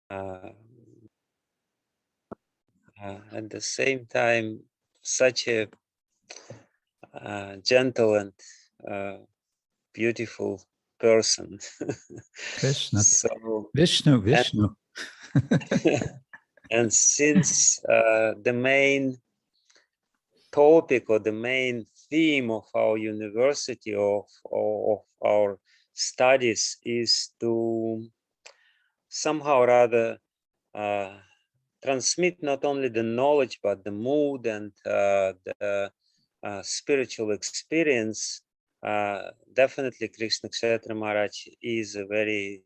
at the same time, such a gentle and beautiful person. Krishna. So, Vishnu. And since the main topic or the main theme of our university, of our studies, is to somehow or other transmit not only the knowledge but the mood and the spiritual experience, definitely Krishna Kshetra Maharaj is a very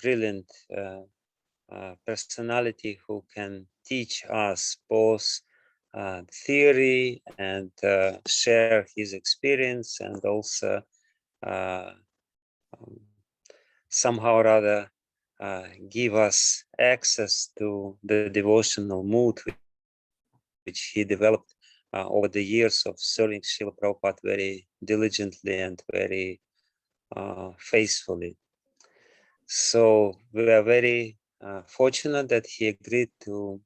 brilliant personality who can teach us both theory and share his experience, and also somehow or other give us access to the devotional mood which he developed over the years of serving Srila Prabhupada very diligently and very faithfully. So we are very fortunate that he agreed to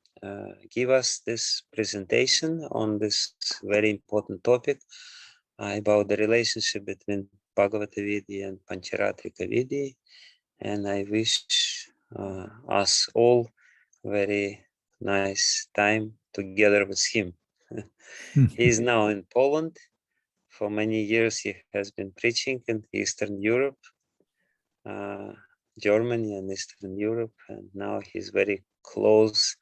give us this presentation on this very important topic about the relationship between Bhagavata Vidhi and Pancharatrika Vidhi. And I wish us all very nice time together with him. He is now in Poland. For many years he has been preaching in Eastern Europe, Germany and Eastern Europe, and now he's very close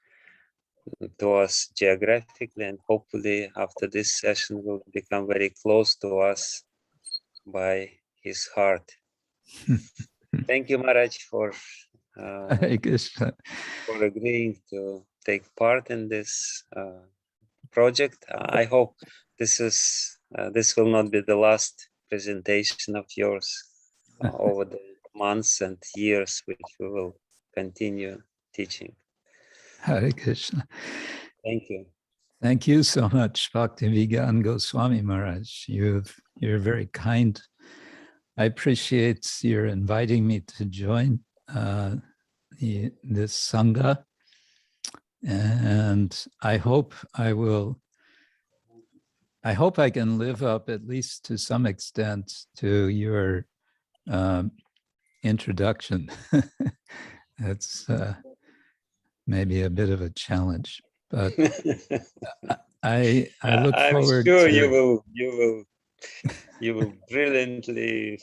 to us geographically, and hopefully after this session will become very close to us by his heart. Thank you, Maharaj, for agreeing to take part in this project. I hope this will not be the last presentation of yours over the months and years which we will continue teaching. Hare Krishna. Thank you. Thank you so much, Bhaktivedanta Goswami Maharaj. You're very kind. I appreciate your inviting me to join this Sangha, and I hope I can live up, at least to some extent, to your introduction. That's maybe a bit of a challenge, but I look forward to. I'm sure you will brilliantly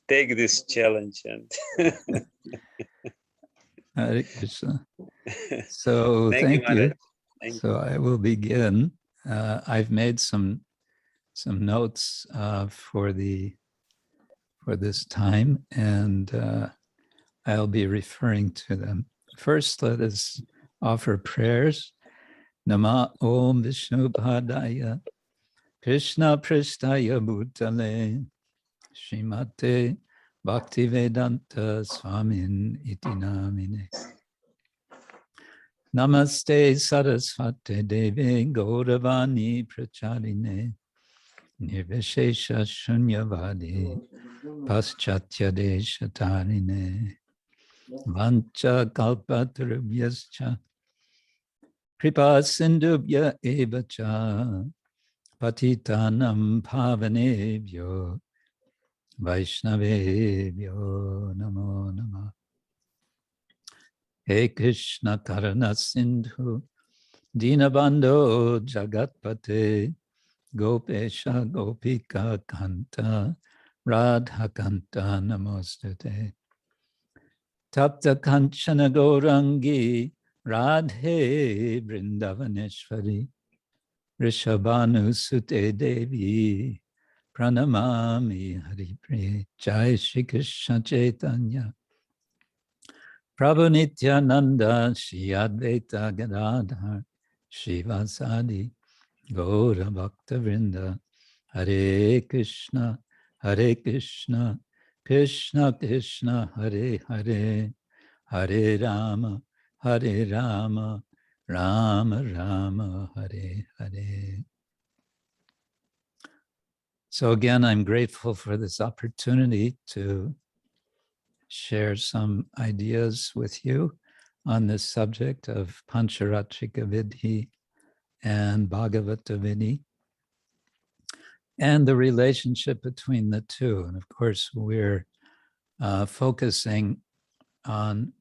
take this challenge. And Hare Krishna. So thank you. So I will begin. I've made some notes for this time, and I'll be referring to them. First, let us offer prayers. Nama Om Vishnu Padaya Krishna Prishtaya Bhutale Srimate Bhaktivedanta Swamin Iti Namine. Namaste Sarasvate Deve Gauravani Pracharine Nirvishesha Shunyavadi Paschatya Deshatarine Vancha Kalpatarubhyascha Kripa Sindhubhya Evacha Patitanam Pavanebhyo Vaishnavebhyo Namo Namah. He Krishna Karana Sindhu Dinabandho Jagatpate Gopesha Gopika Kanta Radha Kanta Namostate Tapta Kanchana Gaurangi Radhe Vrindavaneshwari Rishabhanu Sute Devi Pranamami Haripriya. Jai Shri Krishna Chaitanya Prabhu Nityananda Shri Advaita Gadadhar Shivasadi Gaura Bhakta Vrinda. Hare Krishna Krishna Krishna Hare Hare Hare Rama Rama Rama Hare Hare. So again, I'm grateful for this opportunity to share some ideas with you. on this subject of Pancharatrika Vidhi and Bhagavata Vidhi, and the relationship between the two. And of course, we're focusing on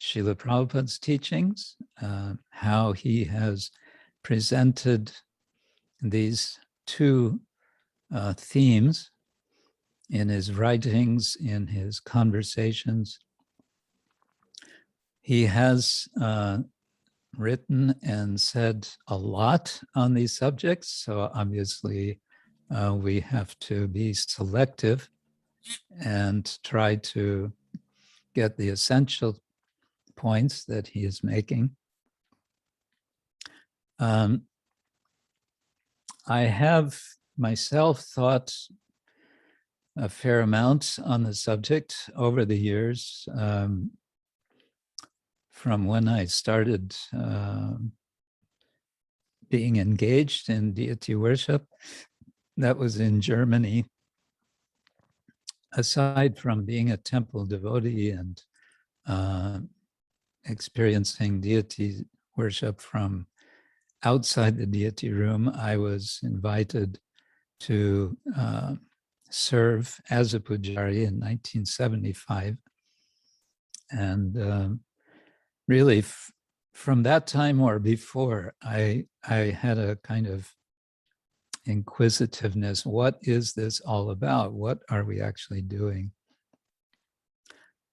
Srila Prabhupada's teachings, how he has presented these two themes in his writings, in his conversations. He has written and said a lot on these subjects, so obviously we have to be selective and try to get the essential points that he is making. I have myself thought a fair amount on the subject over the years, from when I started being engaged in deity worship. That was in Germany. Aside from being a temple devotee and experiencing deity worship from outside the deity room, I was invited to serve as a pujari in 1975. And really from that time or before, I had a kind of inquisitiveness. What is this all about? What are we actually doing?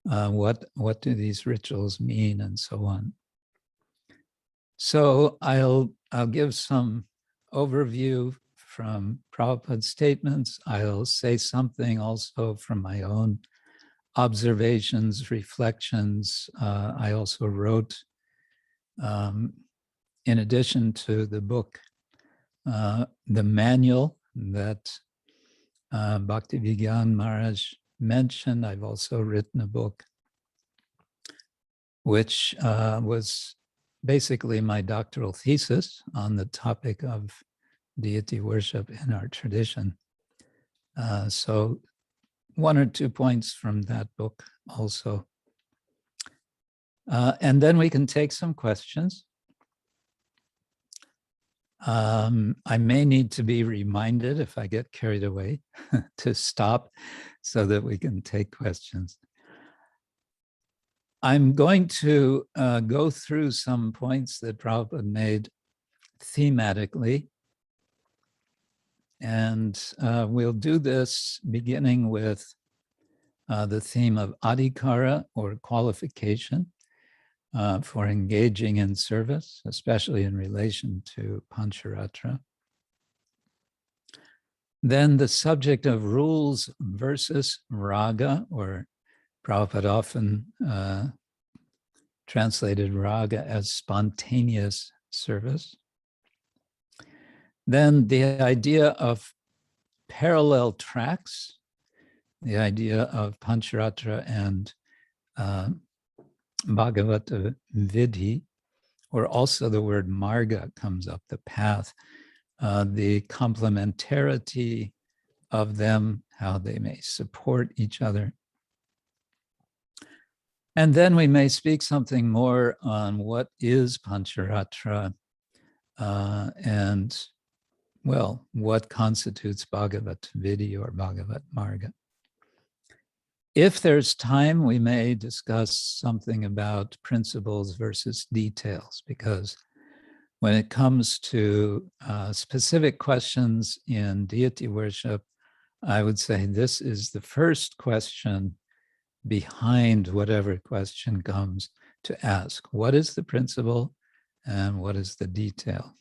What do these rituals mean, and so on? So I'll give some overview from Prabhupada's statements. I'll say something also from my own observations, reflections. I also wrote, in addition to the book, the manual that Bhaktivinoda Maharaj mentioned. I've also written a book which was basically my doctoral thesis on the topic of deity worship in our tradition. So 1 or 2 points from that book also. And then we can take some questions. I may need to be reminded if I get carried away to stop so that we can take questions. I'm going to go through some points that Prabhupada made thematically. And we'll do this beginning with the theme of adhikara, or qualification, for engaging in service, especially in relation to Pancharatra. Then the subject of rules versus raga, or Prabhupada often translated raga as spontaneous service. Then the idea of parallel tracks, the idea of Pancharatra and Bhagavata Vidhi, or also the word marga comes up, the path, the complementarity of them, how they may support each other. And then we may speak something more on what is Pancharatra and, well, what constitutes Bhagavat Vidhi or Bhagavat Marga. If there's time, we may discuss something about principles versus details, because when it comes to specific questions in deity worship, I would say this is the first question behind whatever question comes to ask. What is the principle and what is the detail?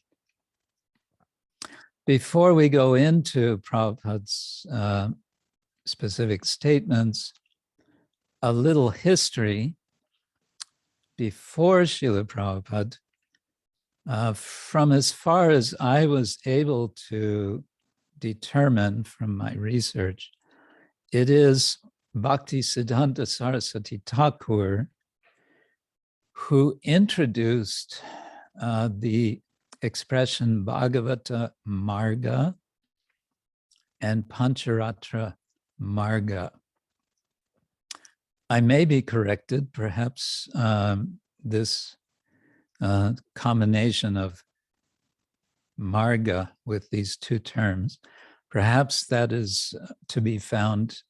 Before we go into Prabhupada's specific statements, a little history. Before Srila Prabhupada, from as far as I was able to determine from my research, it is Bhaktisiddhanta Saraswati Thakur who introduced the expression Bhagavata Marga and Pancharatra Marga. I may be corrected, perhaps this combination of marga with these two terms. Perhaps that is to be found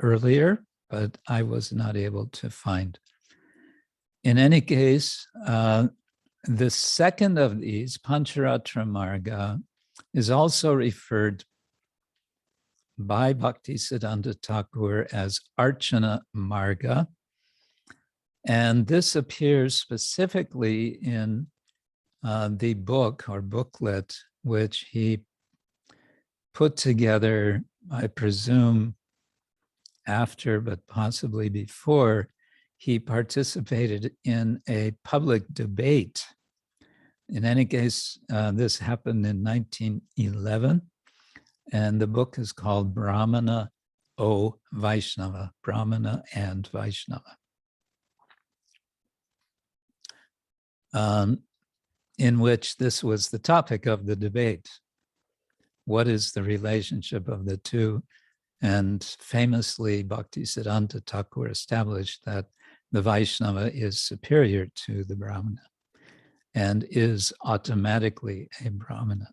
earlier, but I was not able to find. In any case, the second of these, Pancharatra Marga, is also referred by Bhaktisiddhanta Thakur as Archana Marga. And this appears specifically in the book or booklet, which he put together, I presume, after, but possibly before, he participated in a public debate. In any case, this happened in 1911, and the book is called Brahmana O Vaishnava, Brahmana and Vaishnava, in which this was the topic of the debate. What is the relationship of the two? And famously, Bhaktisiddhanta Thakur established that the Vaishnava is superior to the Brahmana and is automatically a Brahmana.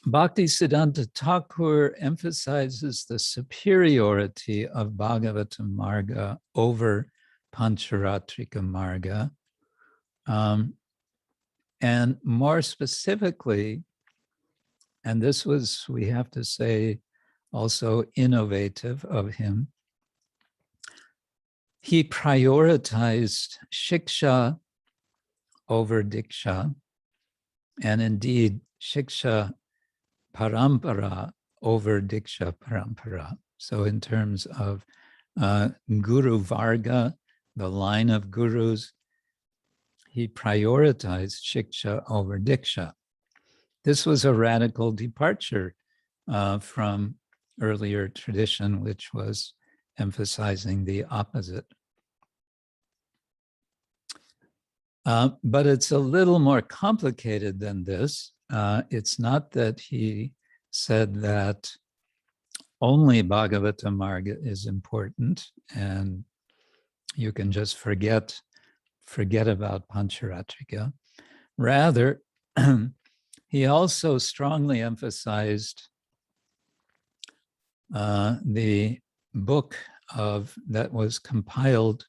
Bhaktisiddhanta Thakur emphasizes the superiority of Bhagavata Marga over Pancharatrika Marga. And more specifically, and this was, we have to say, also innovative of him, he prioritized shiksha over diksha, and indeed shiksha parampara over diksha parampara. So in terms of guru varga, the line of gurus, he prioritized shiksha over diksha. This was a radical departure from earlier tradition, which was emphasizing the opposite. But it's a little more complicated than this. It's not that he said that only Bhagavata Marga is important and you can just forget about Pancharatrika. Rather, he also strongly emphasized the book that was compiled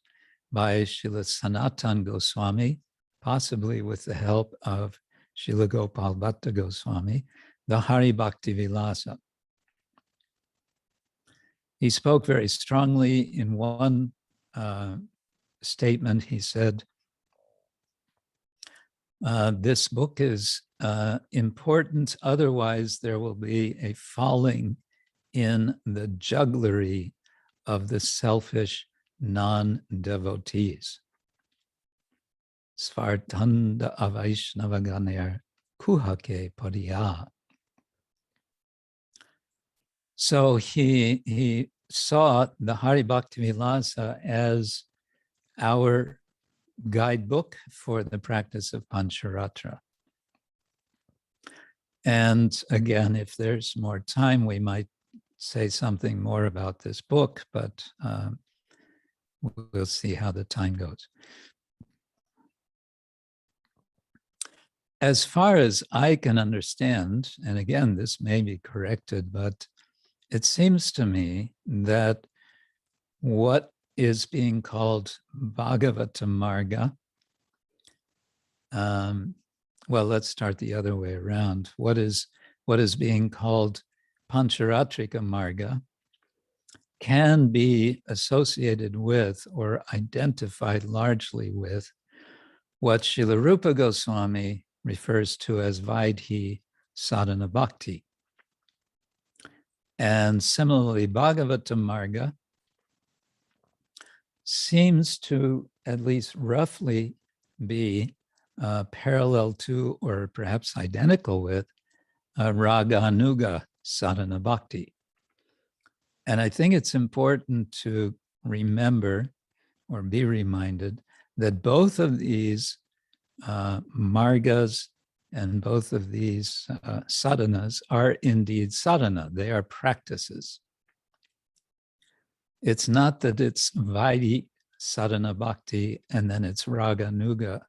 by Srila Sanatana Goswami, possibly with the help of Srila Gopal Bhatta Goswami, the Hari Bhakti Vilasa. He spoke very strongly in one statement. He said, this book is important, otherwise there will be a falling in the jugglery of the selfish non-devotees. Svartanda avaishnavaganer kuhake padiya. So he saw the Hari Bhakti Vilasa as our guidebook for the practice of Pancharatra. And again, if there's more time, we might say something more about this book, but we'll see how the time goes. As far as I can understand, and again, this may be corrected, but it seems to me that what is being called Bhagavata Marga, well, let's start the other way around. What is being called Pancharatrika Marga can be associated with or identified largely with what Srila Rupa Goswami refers to as Vaidhi Sadhana Bhakti. And similarly, Bhagavata Marga seems to at least roughly be parallel to, or perhaps identical with, Raganuga Sadhana Bhakti. And I think it's important to remember or be reminded that both of these margas and both of these sadhanas are indeed sadhana. They are practices. It's not that it's Vaidhi sadhana bhakti and then it's raga nuga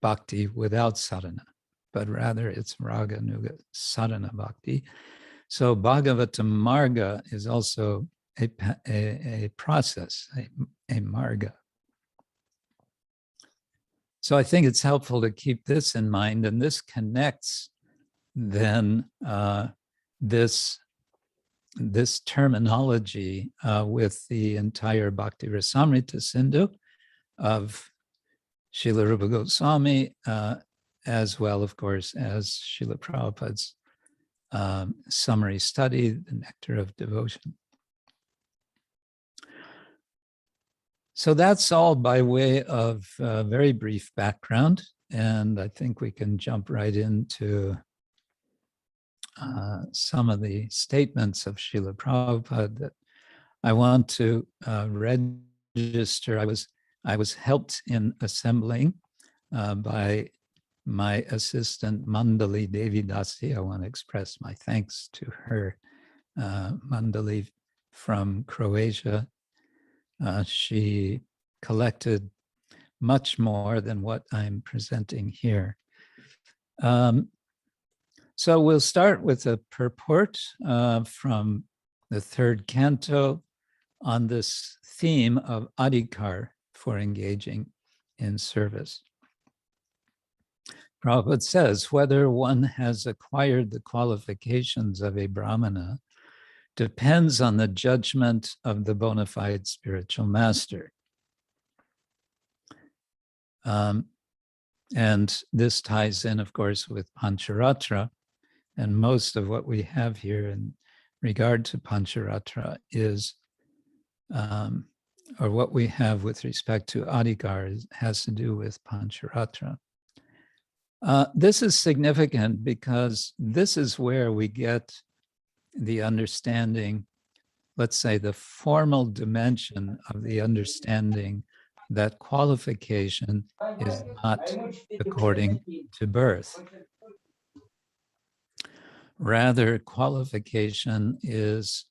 bhakti without sadhana, but rather it's raga nuga sadhana bhakti. So Bhagavata Marga is also a process, a marga. So I think it's helpful to keep this in mind, and this connects then this terminology with the entire Bhakti Rasamrita Sindhu of Srila Rupa Goswami, as well, of course, as Srila Prabhupada's summary study, The Nectar of Devotion. So that's all by way of very brief background, and I think we can jump right into some of the statements of Srila Prabhupada that I want to register. I was helped in assembling by my assistant Mandali Devidasi. I want to express my thanks to her, Mandali from Croatia. She collected much more than what I'm presenting here. So we'll start with a purport from the third canto on this theme of adhikar for engaging in service. Prabhupada says, whether one has acquired the qualifications of a brahmana depends on the judgment of the bona fide spiritual master. And this ties in, of course, with Pancharatra. And most of what we have here in regard to Pancharatra is, or what we have with respect to adhikar has to do with Pancharatra. This is significant because this is where we get the understanding, let's say the formal dimension of the understanding that qualification is not according to birth. Rather, qualification is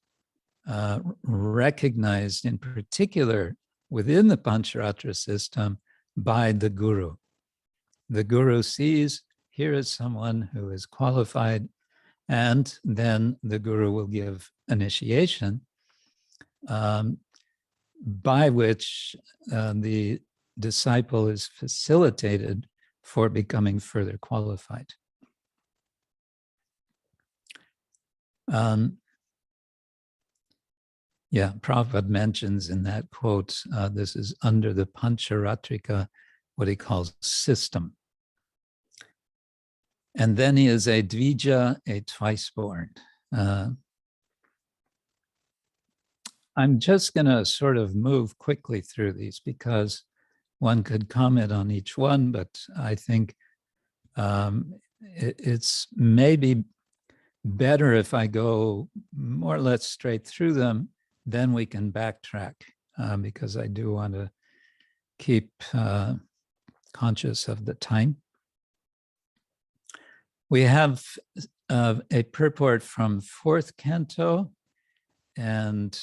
recognized in particular within the Pancharatra system by the guru. The guru sees, here is someone who is qualified, and then the guru will give initiation by which the disciple is facilitated for becoming further qualified. Prabhupada mentions in that quote, this is under the Pancharatrika, what he calls system. And then he is a Dvija, a twice born. I'm just going to sort of move quickly through these because one could comment on each one, but I think it's maybe better if I go more or less straight through them, then we can backtrack because I do want to keep conscious of the time. We have a purport from fourth canto, and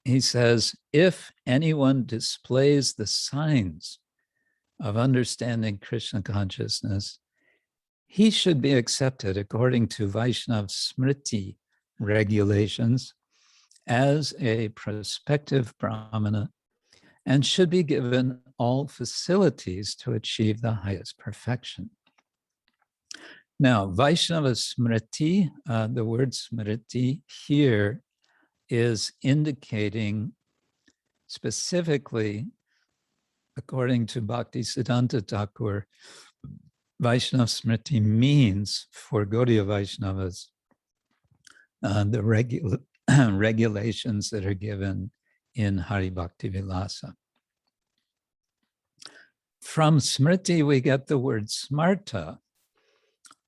he says, if anyone displays the signs of understanding Krishna consciousness, he should be accepted according to Vaishnava Smriti regulations as a prospective brahmana and should be given all facilities to achieve the highest perfection. Now, Vaishnava Smriti, the word Smriti here is indicating specifically, according to Bhaktisiddhanta Thakur, Vaishnava Smriti means for Gaudiya Vaishnavas, the regulations that are given in Hari Bhakti Vilasa. From Smriti, we get the word smarta,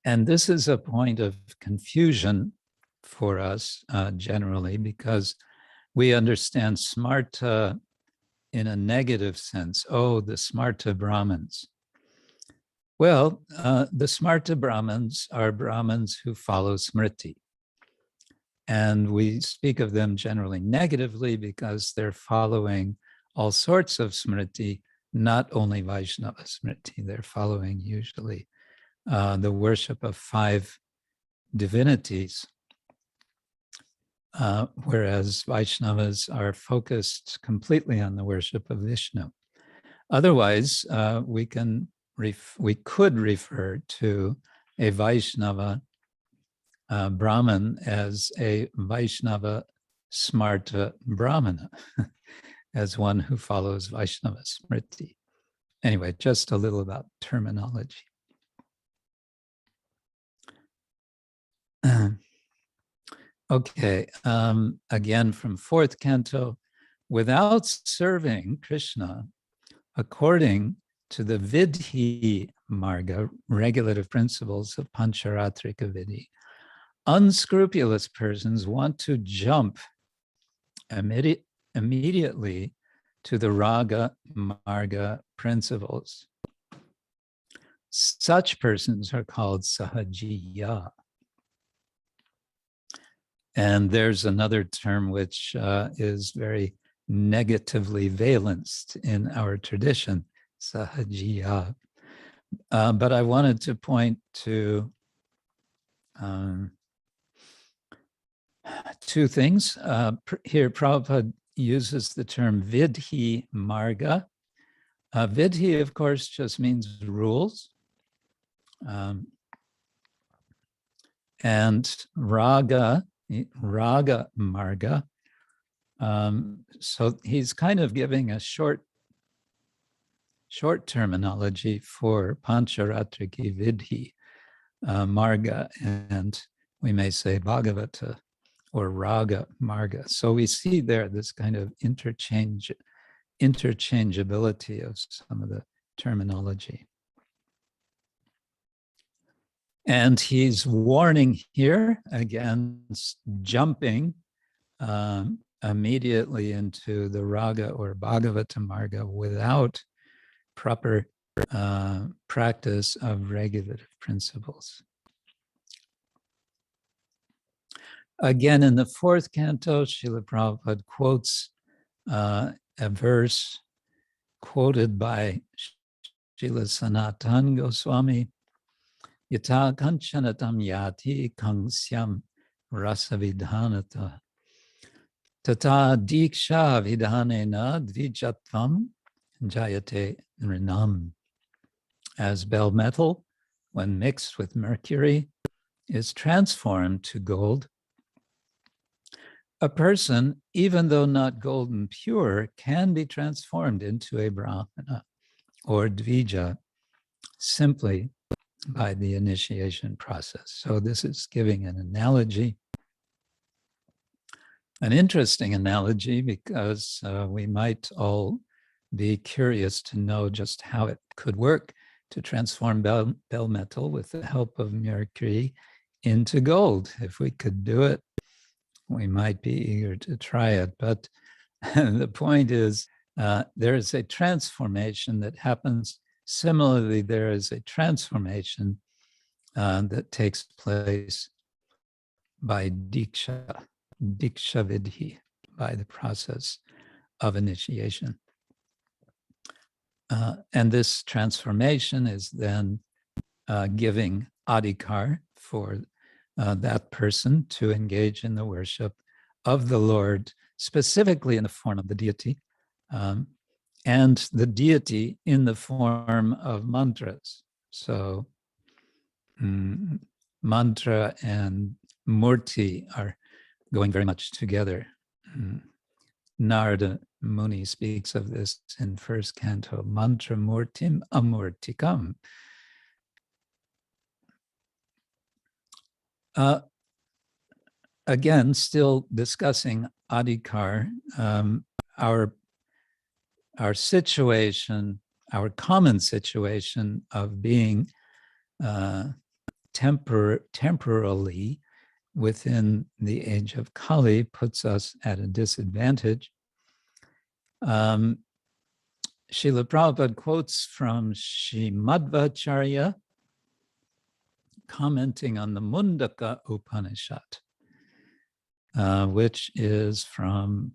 and this is a point of confusion for us generally because we understand smarta in a negative sense. Oh, the smarta Brahmins. Well, the smarta Brahmins are Brahmins who follow Smriti. And we speak of them generally negatively because they're following all sorts of smriti, not only Vaishnava smriti. They're following usually the worship of 5 divinities, whereas Vaishnavas are focused completely on the worship of Vishnu. Otherwise, we could refer to a Vaishnava Brahman as a Vaishnava Smarta Brahmana, as one who follows Vaishnava Smriti. Anyway, just a little about terminology. Okay, again from 4th canto. Without serving Krishna, according to the Vidhi Marga, regulative principles of Pancharatrika Vidhi, unscrupulous persons want to jump immediately to the Raga Marga principles. Such persons are called Sahajiya. And there's another term which is very negatively valenced in our tradition, Sahajiya. But I wanted to point to 2 things. Here, Prabhupada uses the term Vidhi Marga. Vidhi, of course, just means rules. And Raga Marga. So he's kind of giving a short terminology for Pancharatriki Vidhi Marga, and we may say Bhagavata or Raga Marga. So we see there this kind of interchangeability of some of the terminology. And he's warning here against jumping immediately into the Raga or Bhagavata Marga without proper practice of regulative principles. Again, in the 4th canto, Srila Prabhupada quotes a verse quoted by Srila Sanatana Goswami, Yata kanchanatam yati kangsyam rasavidhanata tata diksha vidhanena dvijatvam jayate nrinam. As bell metal, when mixed with mercury, is transformed to gold, a person, even though not golden pure, can be transformed into a brahmana or dvija simply by the initiation process. So this is giving an analogy, an interesting analogy, because we might all be curious to know just how it could work to transform bell metal with the help of mercury into gold. If we could do it, we might be eager to try it. But the point is, there is a transformation that happens. Similarly, there is a transformation that takes place by diksha vidhi, by the process of initiation. And this transformation is then giving adhikar for that person to engage in the worship of the Lord, specifically in the form of the deity, and the deity in the form of mantras. So mantra and murti are going very much together. Narada Muni speaks of this in 1st canto, mantra murtim amurtikam. Again, still discussing adhikar, our situation, our common situation of being temporarily within the age of Kali puts us at a disadvantage. Srila Prabhupada quotes from Srimadvacharya, commenting on the Mundaka Upanishad. which is from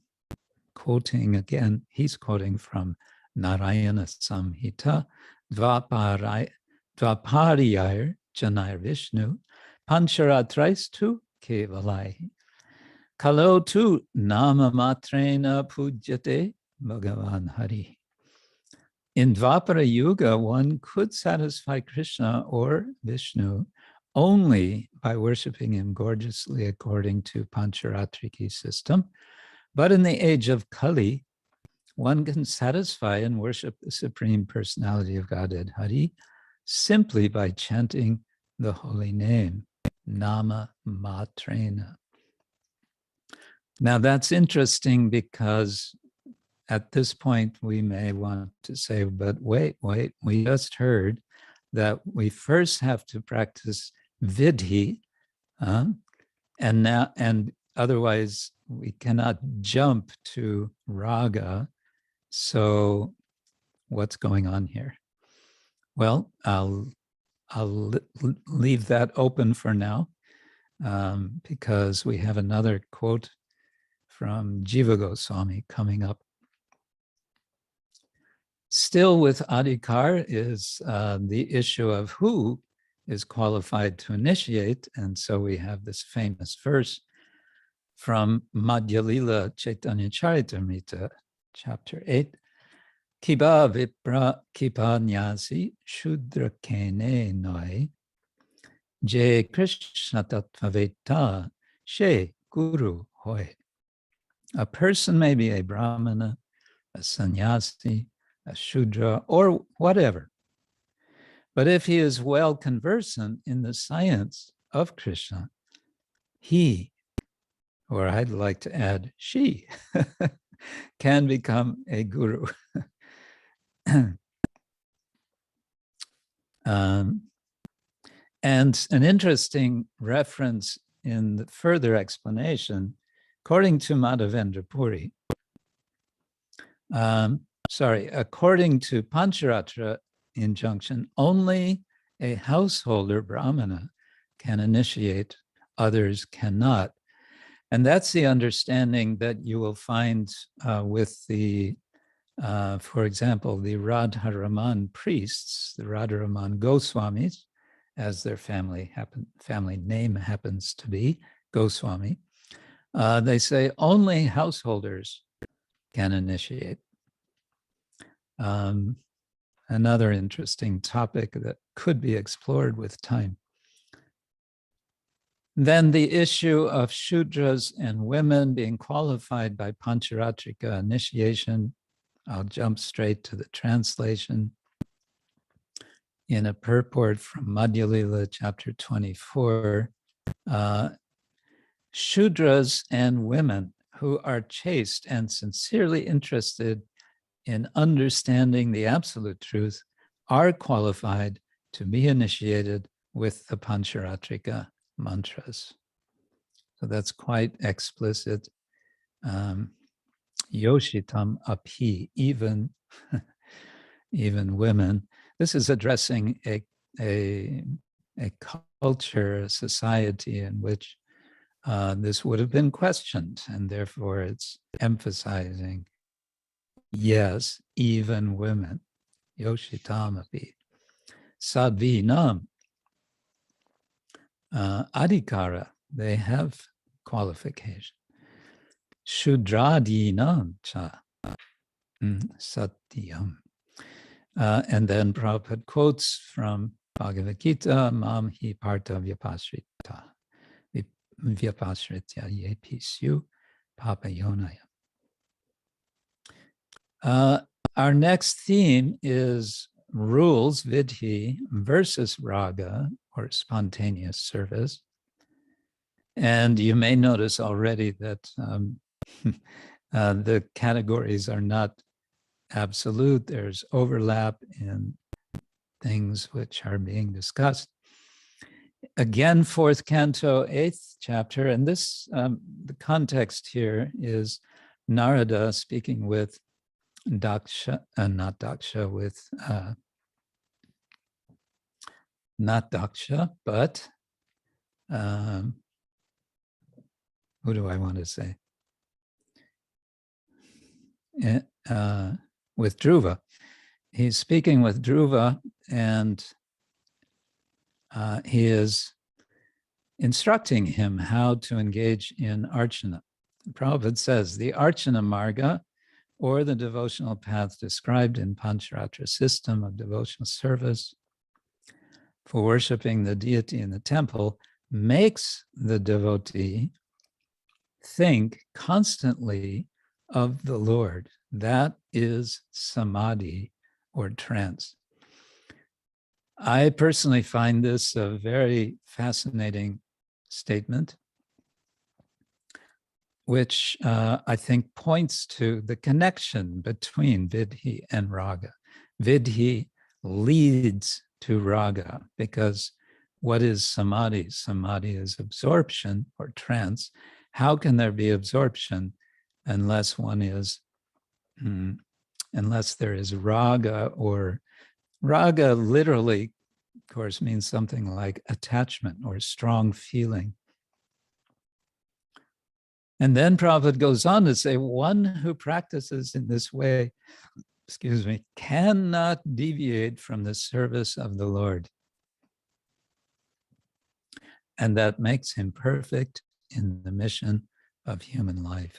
quoting again, he's quoting from Narayana Samhita, Dvaparayar Janayar Vishnu, Pancharatraistu Kevalai. Kalo tu nama matrena pujyate Bhagavan Hari. In Dvapara Yuga, one could satisfy Krishna or Vishnu only by worshiping him gorgeously according to Pancharatriki system. But in the age of Kali, one can satisfy and worship the Supreme Personality of Godhead Hari simply by chanting the holy name, Nama Matrena. Now that's interesting because at this point we may want to say, but wait, we just heard that we first have to practice vidhi, and otherwise we cannot jump to raga. So what's going on here? Well, I'll leave that open for now, because we have another quote from Jiva Goswami coming up. Still with adhikar is the issue of who is qualified to initiate. And so we have this famous verse from Madhya Lila Chaitanya Charitamrita, chapter 8. Kiba vipra kipa nyasi shudra kene noi je Krishna tattvaveta she guru hoy. A person may be a brahmana, a sannyasi, a shudra, or whatever. But if he is well conversant in the science of Krishna, he, or I'd like to add, she, can become a guru. And an interesting reference in the further explanation, according to Madhavendra Puri, according to Pancharatra injunction, only a householder brahmana can initiate, others cannot. And that's the understanding that you will find with the, for example, the Radharaman priests, the Radharaman Goswamis, as their family name happens to be, Goswami. They say only householders can initiate. Another interesting topic that could be explored with time. Then the issue of Shudras and women being qualified by Pancharatrika initiation. I'll jump straight to the translation. In a purport from Madhya Lila, chapter 24, Shudras and women who are chaste and sincerely interested in understanding the absolute truth are qualified to be initiated with the Pancharatrika mantras. So that's quite explicit. Yoshitam api, even women. This is addressing a culture, a society in which this would have been questioned, and therefore it's emphasizing, yes, even women. Yoshitam api. Sadvinam. Adhikara, they have qualification. Shudradinam cha satyam. And then Prabhupada quotes from Bhagavad Gita, Mam hi partha vyapasrita, vyapasritya ye pisyu papayonaya. Our next theme is rules, vidhi, versus raga, or spontaneous service. And you may notice already that the categories are not absolute. There's overlap in things which are being discussed. Again, 4th canto, 8th chapter, and this, the context here is Narada speaking with Daksha, not Daksha, with not Daksha, but who do I want to say? With Dhruva. He's speaking with Dhruva, and he is instructing him how to engage in Archana. Prabhupada says, the Archana Marga, or the devotional path described in Pancharatra system of devotional service for worshiping the deity in the temple, makes the devotee think constantly of the Lord. That is samadhi, or trance. I personally find this a very fascinating statement, which I think points to the connection between vidhi and raga. Vidhi leads to raga, because what is samadhi? Samadhi is absorption or trance. How can there be absorption unless one is, unless there is raga? Or raga literally, of course, means something like attachment or strong feeling. And then Prabhupada goes on to say, one who practices in this way, cannot deviate from the service of the Lord. And that makes him perfect in the mission of human life.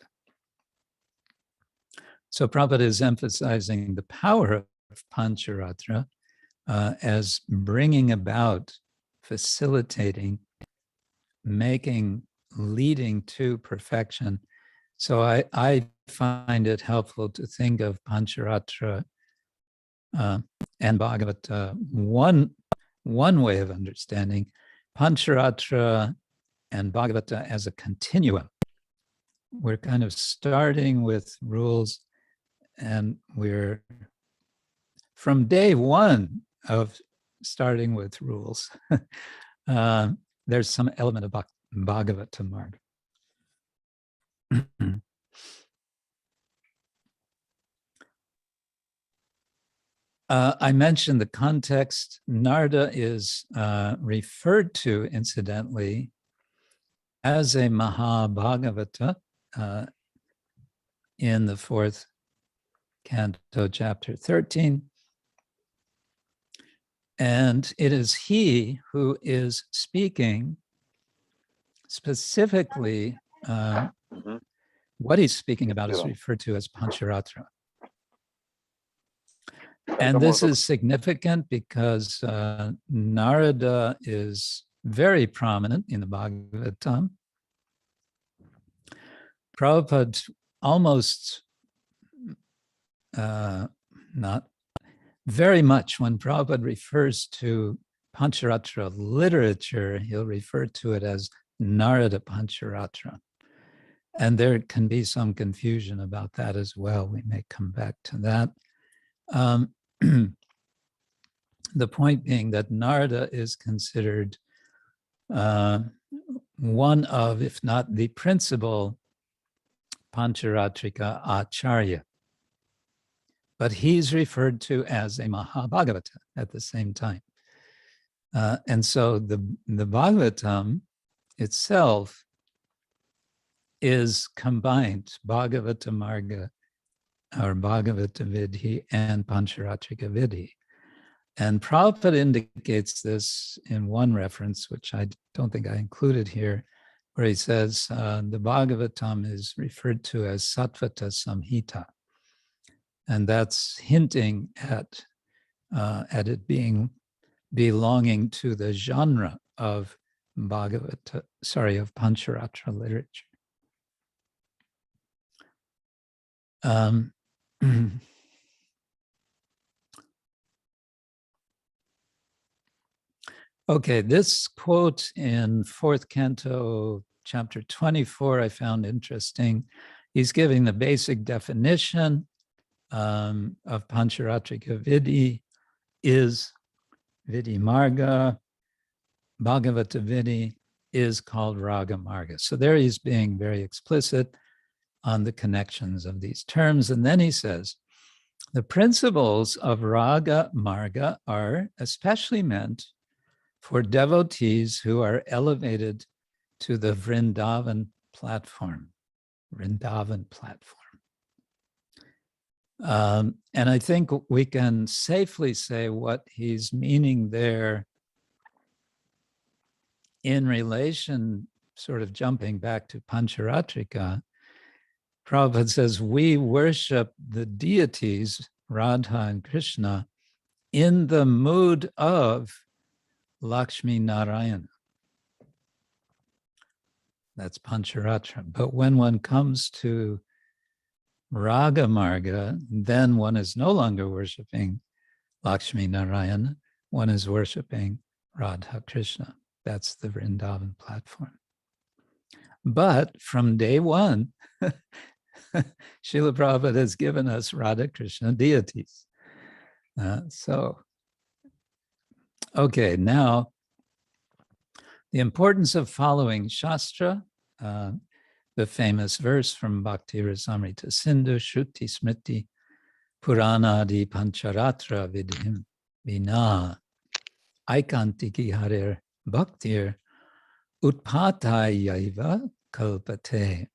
So Prabhupada is emphasizing the power of Pancharatra as bringing about, facilitating, leading to perfection. So I find it helpful to think of Pancharatra and Bhagavata. One way of understanding Pancharatra and Bhagavata as a continuum. We're kind of starting with rules, and we're from day one of starting with rules. There's some element of Bhagavata Marga. I mentioned the context. Narada is referred to, incidentally, as a Mahabhagavata in the fourth canto, chapter 13. And it is he who is speaking specifically, what he's speaking about is referred to as Pancharatra. And this is significant because Narada is very prominent in the Bhagavatam. Prabhupada almost, not very much, when Prabhupada refers to Pancharatra literature, he'll refer to it as Narada Pancharatra. And there can be some confusion about that as well. We may come back to that. The point being that Narada is considered one of, if not the principal, Pancharatrika Acharya. But he's referred to as a Mahabhagavata at the same time. And so the Bhagavatam itself is combined, Bhagavata Marga, or Bhagavata Vidhi, and Pancharatrika Vidhi. And Prabhupada indicates this in one reference, which I don't think I included here, where he says the Bhagavatam is referred to as Sattvata Samhita. And that's hinting at it being belonging to the genre of Bhagavata, of Pancharatra literature. Okay, this quote in fourth canto, chapter 24, I found interesting. He's giving the basic definition of Pancharatrika Vidhi is Vidhi Marga, Bhagavata Vidhi is called Raga Marga. So there he's being very explicit on the connections of these terms. And then he says, the principles of Raga Marga are especially meant for devotees who are elevated to the Vrindavan platform, Vrindavan platform. And I think we can safely say what he's meaning there in relation, sort of jumping back to Pancharatrika. Prabhupada says, we worship the deities, Radha and Krishna, in the mood of Lakshmi Narayana. That's Pancharatra. But when one comes to Raga Marga, then one is no longer worshiping Lakshmi Narayana, one is worshiping Radha Krishna. That's the Vrindavan platform. But from day one, Srila Prabhupada has given us Radha Krishna deities. Okay, now the importance of following Shastra, the famous verse from Bhakti Rasamrita Sindhu, Shruti Smriti Puranadi Pancharatra Vidhim Vina Aikantiki Harer Bhaktir Utpatayaiva Kalpate.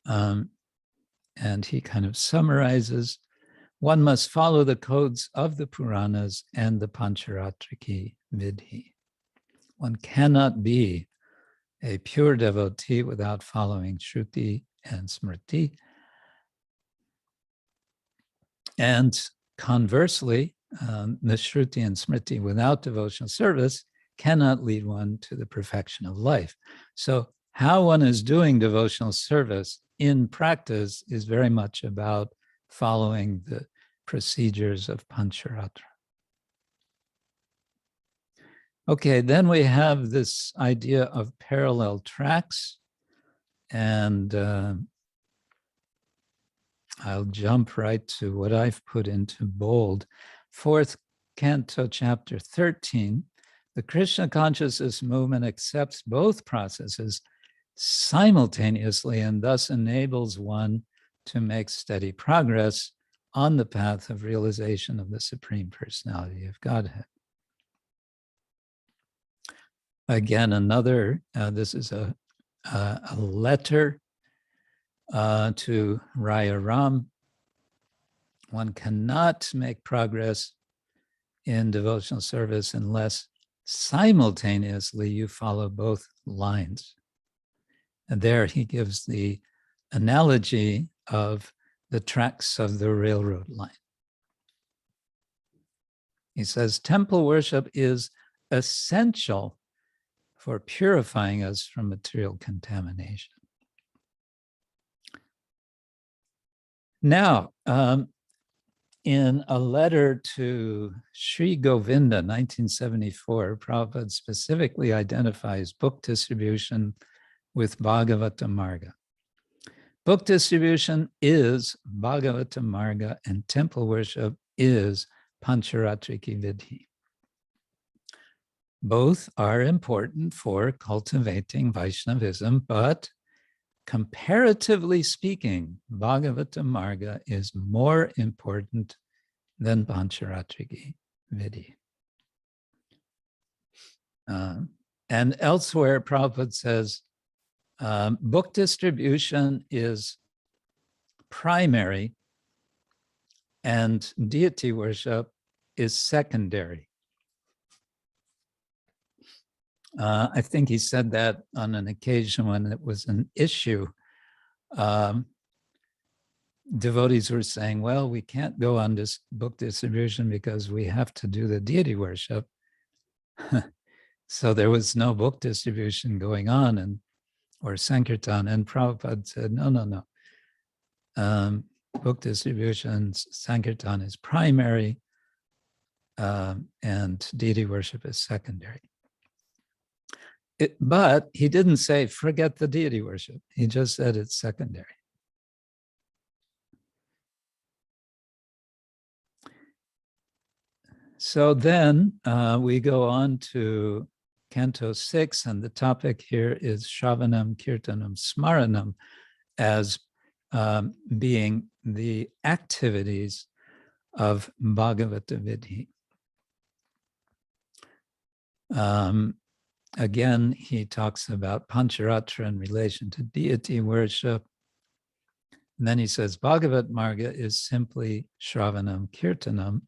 And he kind of summarizes, one must follow the codes of the Puranas and the Pancharatriki Vidhi. One cannot be a pure devotee without following Shruti and Smriti. And conversely, the Shruti and Smriti without devotional service cannot lead one to the perfection of life. So how one is doing devotional service in practice is very much about following the procedures of Pancharatra. Okay, then we have this idea of parallel tracks, and I'll jump right to what I've put into bold. 4th Canto, Chapter 13, the Krishna consciousness movement accepts both processes simultaneously and thus enables one to make steady progress on the path of realization of the Supreme Personality of Godhead. Again, another, this is a letter to Raya Ram. One cannot make progress in devotional service unless simultaneously you follow both lines. And there he gives the analogy of the tracks of the railroad line. He says, temple worship is essential for purifying us from material contamination. Now, in a letter to Sri Govinda, 1974, Prabhupada specifically identifies book distribution with Bhagavata Marga. Book distribution is Bhagavata Marga and temple worship is Pancharatriki Vidhi. Both are important for cultivating Vaishnavism, but comparatively speaking, Bhagavata Marga is more important than Pancharatriki Vidhi. And elsewhere, Prabhupada says, book distribution is primary and deity worship is secondary. I think he said that on an occasion when it was an issue. Devotees were saying, well, we can't go on this book distribution because we have to do the deity worship. So there was no book distribution going on or Sankirtan. And Prabhupada said, no. Book distribution, Sankirtan is primary and deity worship is secondary. But he didn't say, forget the deity worship. He just said it's secondary. So then we go on to Canto 6, and the topic here is Shravanam, Kirtanam, Smaranam as being the activities of Bhagavata Vidhi. Again, he talks about Pancharatra in relation to deity worship. And then he says, Bhagavat Marga is simply Shravanam Kirtanam.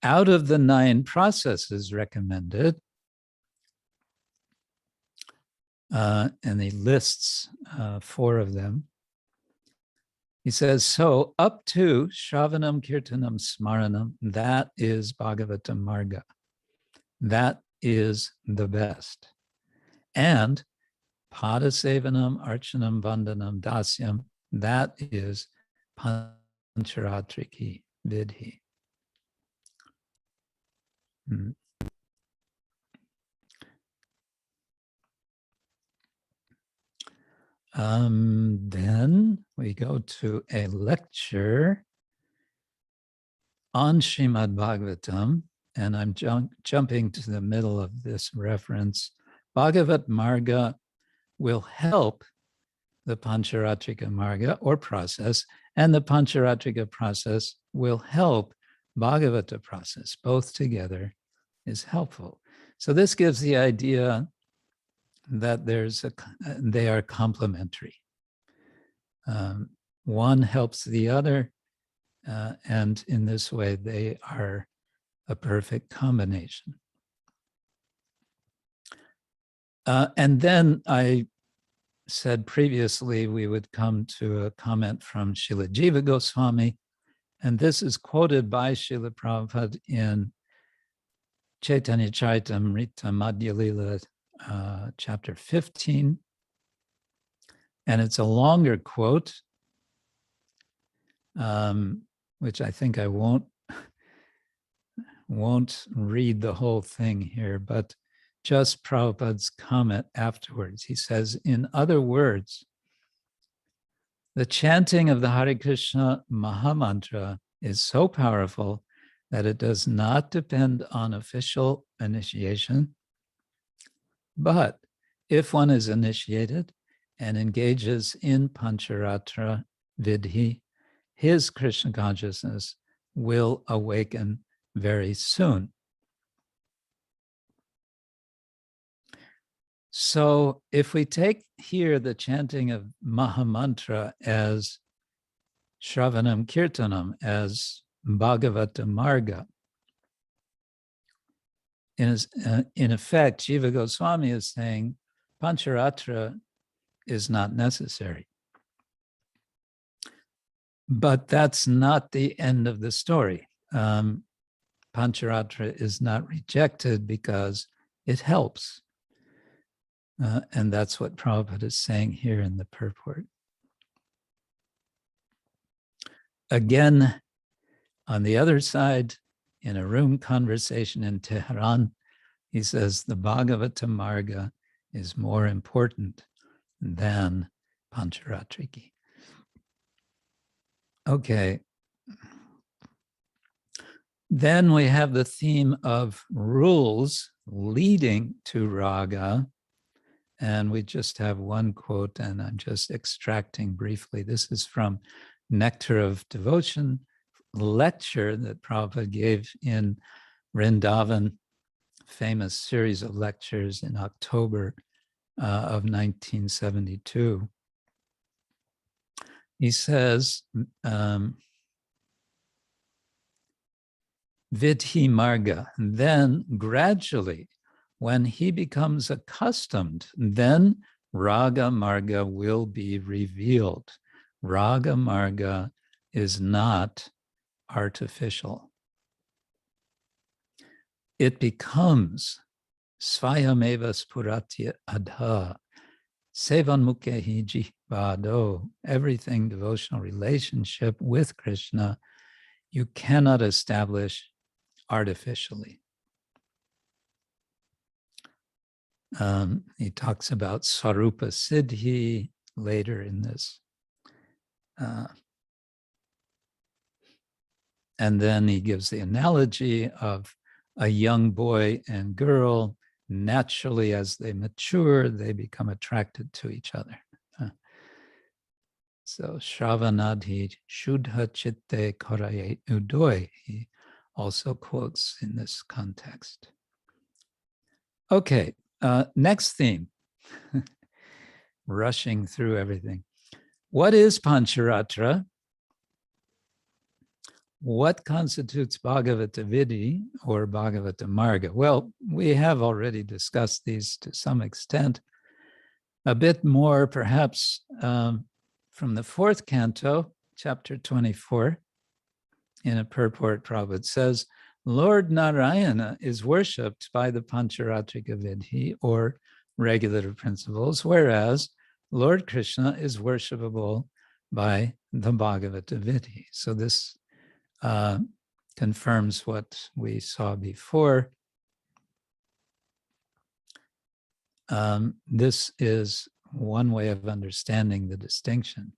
Out of the 9 processes recommended, and he lists 4 of them. He says, so up to Shravanam Kirtanam Smaranam, that is Bhagavata Marga. That is the best. And Padasevanam, Archanam, Vandanam, Dasyam, that is Pancharatriki Vidhi. Then we go to a lecture on Srimad Bhagavatam, and I'm jumping to the middle of this reference. Bhagavat Marga will help the Pancharatrika Marga or process, and the Pancharatrika process will help Bhagavata process. Both together is helpful. So this gives the idea that they are complementary. One helps the other, and in this way, they are a perfect combination. And then I said previously we would come to a comment from Srila Jiva Goswami, and this is quoted by Srila Prabhupada in Chaitanya Charitamrita Madhya Lila, chapter 15, and it's a longer quote, which I think I won't read the whole thing here, but just Prabhupada's comment afterwards. He says, in other words, the chanting of the Hare Krishna Mahamantra is so powerful that it does not depend on official initiation. But if one is initiated and engages in Pancharatra Vidhi, his Krishna consciousness will awaken very soon. So if we take here the chanting of Mahamantra as Shravanam Kirtanam, as Bhagavata Marga, in effect, Jiva Goswami is saying Pancharatra is not necessary. But that's not the end of the story. Pancharatra is not rejected because it helps. And that's what Prabhupada is saying here in the purport. Again, on the other side, in a room conversation in Tehran, he says the Bhagavata Marga is more important than Pancharatriki. Okay. Then we have the theme of rules leading to raga. And we just have one quote, and I'm just extracting briefly. This is from Nectar of Devotion lecture that Prabhupada gave in Vrindavan, famous series of lectures in October of 1972. He says, Vidhi Marga, then gradually, when he becomes accustomed, then Raga Marga will be revealed. Raga Marga is not artificial. It becomes Svayameva Spuratya Adha, Sevanmukhehi Jihvado, everything devotional relationship with Krishna, you cannot establish artificially. He talks about Sarupa Siddhi later in this. And then he gives the analogy of a young boy and girl. Naturally, as they mature, they become attracted to each other. So, Shravanadhi Shuddha Chitte Karaye Udoy, he also quotes in this context. Okay, next theme, rushing through everything. What is Pancharatra? What constitutes Bhagavata Vidhi or Bhagavata Marga? Well, we have already discussed these to some extent. A bit more, perhaps, from the fourth canto, chapter 24, in a purport, Prabhupada says, Lord Narayana is worshipped by the Pancharatrika Vidhi or regulative principles, whereas Lord Krishna is worshipable by the Bhagavata Vidhi. So this confirms what we saw before. This is one way of understanding the distinction.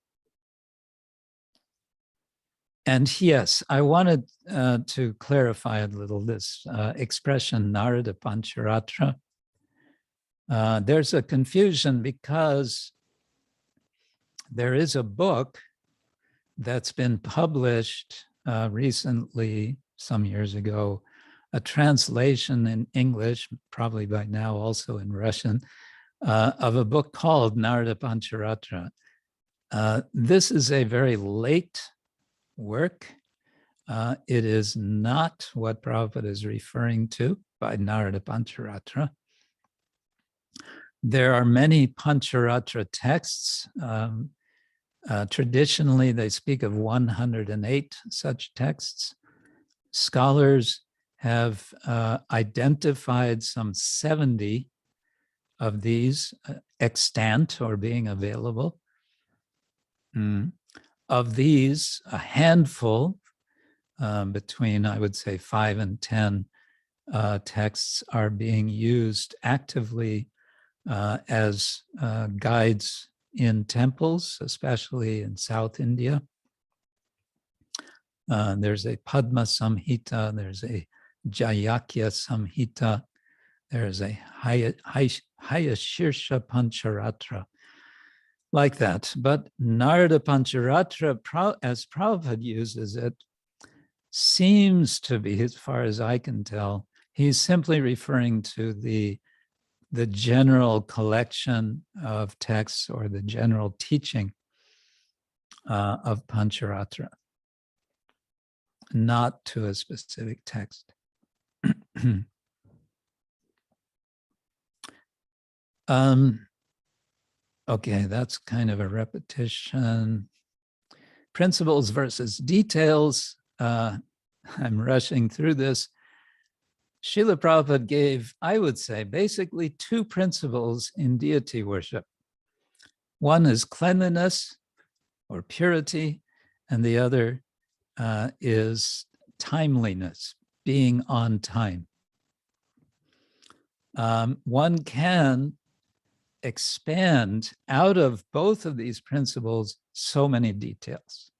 And yes, I wanted to clarify a little this expression, Narada Pancharatra. There's a confusion because there is a book that's been published recently, some years ago, a translation in English, probably by now also in Russian, of a book called Narada Pancharatra. This is a very late work. It is not what Prabhupada is referring to by Narada Pancharatra. There are many Pancharatra texts. Traditionally, they speak of 108 such texts. Scholars have identified some 70 of these extant or being available. Of these, a handful, between, I would say, 5 and 10 texts are being used actively as guides in temples, especially in South India. There's a Padma Samhita, there's a Jayakya Samhita, there's a Hayashirsha Pancharatra, like that. But Narada Pancharatra, as Prabhupada uses it, seems to be, as far as I can tell, he's simply referring to the general collection of texts or the general teaching of Pancharatra, not to a specific text. Okay, that's kind of a repetition. Principles versus details. I'm rushing through this. Srila Prabhupada gave, I would say, basically 2 principles in deity worship. One is cleanliness or purity, and the other is timeliness, being on time. One can expand out of both of these principles so many details,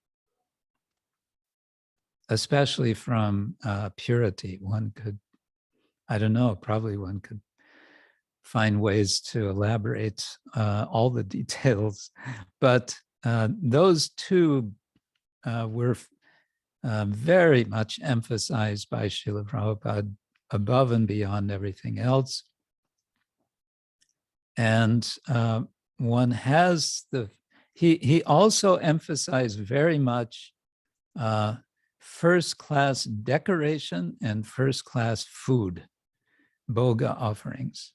especially from purity. One could, I don't know, probably one could find ways to elaborate all the details, but those 2 were very much emphasized by Srila Prabhupada above and beyond everything else. And one has he also emphasized very much first-class decoration and first-class food, bhoga offerings.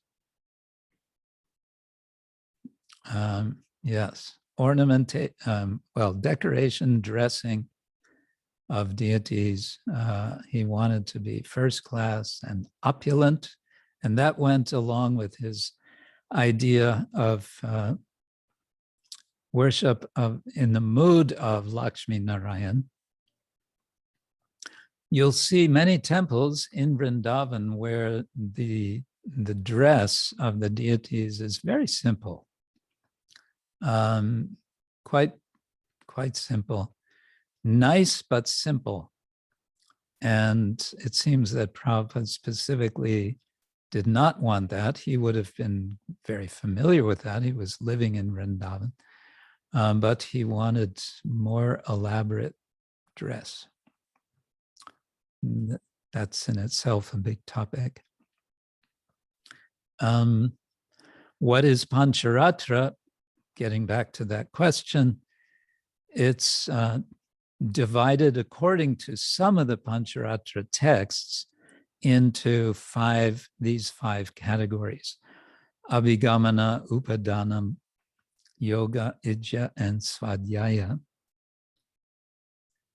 Yes, decoration, dressing of deities. He wanted to be first class and opulent, and that went along with his idea of worship in the mood of Lakshmi Narayan. You'll see many temples in Vrindavan where the dress of the deities is very simple, quite simple, nice but simple. And it seems that Prabhupada specifically did not want that. He would have been very familiar with that. He was living in Vrindavan, but he wanted more elaborate dress. That's in itself a big topic. What is Pancharatra? Getting back to that question, it's divided according to some of the Pancharatra texts into these five categories: Abhigamana, Upadanam, Yoga, Ijja, and Svadhyaya.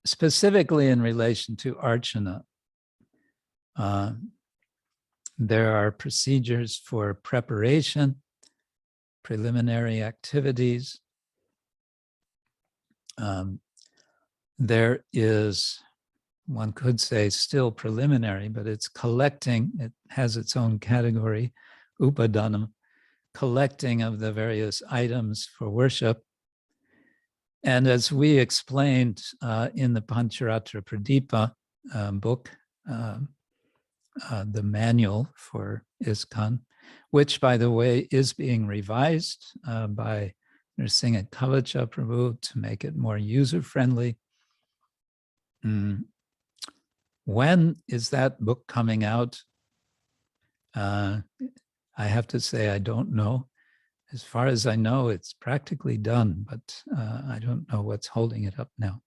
Specifically in relation to Archana, there are procedures for preparation, preliminary activities. There is, one could say, still preliminary, but it's collecting, it has its own category, Upadanam, collecting of the various items for worship. And as we explained in the Pancharatra Pradipa book, the manual for ИСККОN, which, by the way, is being revised by Nrsimha Kavacha Prabhu to make it more user-friendly. When is that book coming out? I have to say I don't know. As far as I know, it's practically done, but I don't know what's holding it up now.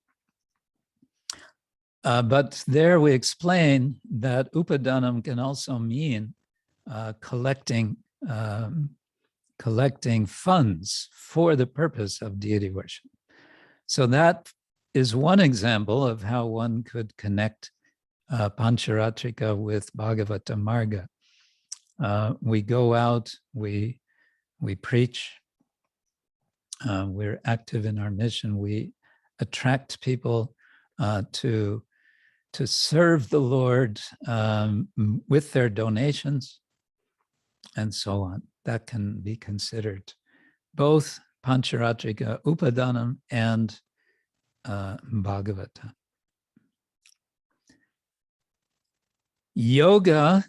But there we explain that Upadanam can also mean collecting funds for the purpose of deity worship. So that is one example of how one could connect Pancharatrika with Bhagavata Marga. We go out, we preach, we're active in our mission, we attract people to serve the Lord with their donations, and so on. That can be considered both Pancharatrika Upadanam and Bhagavata. Yoga,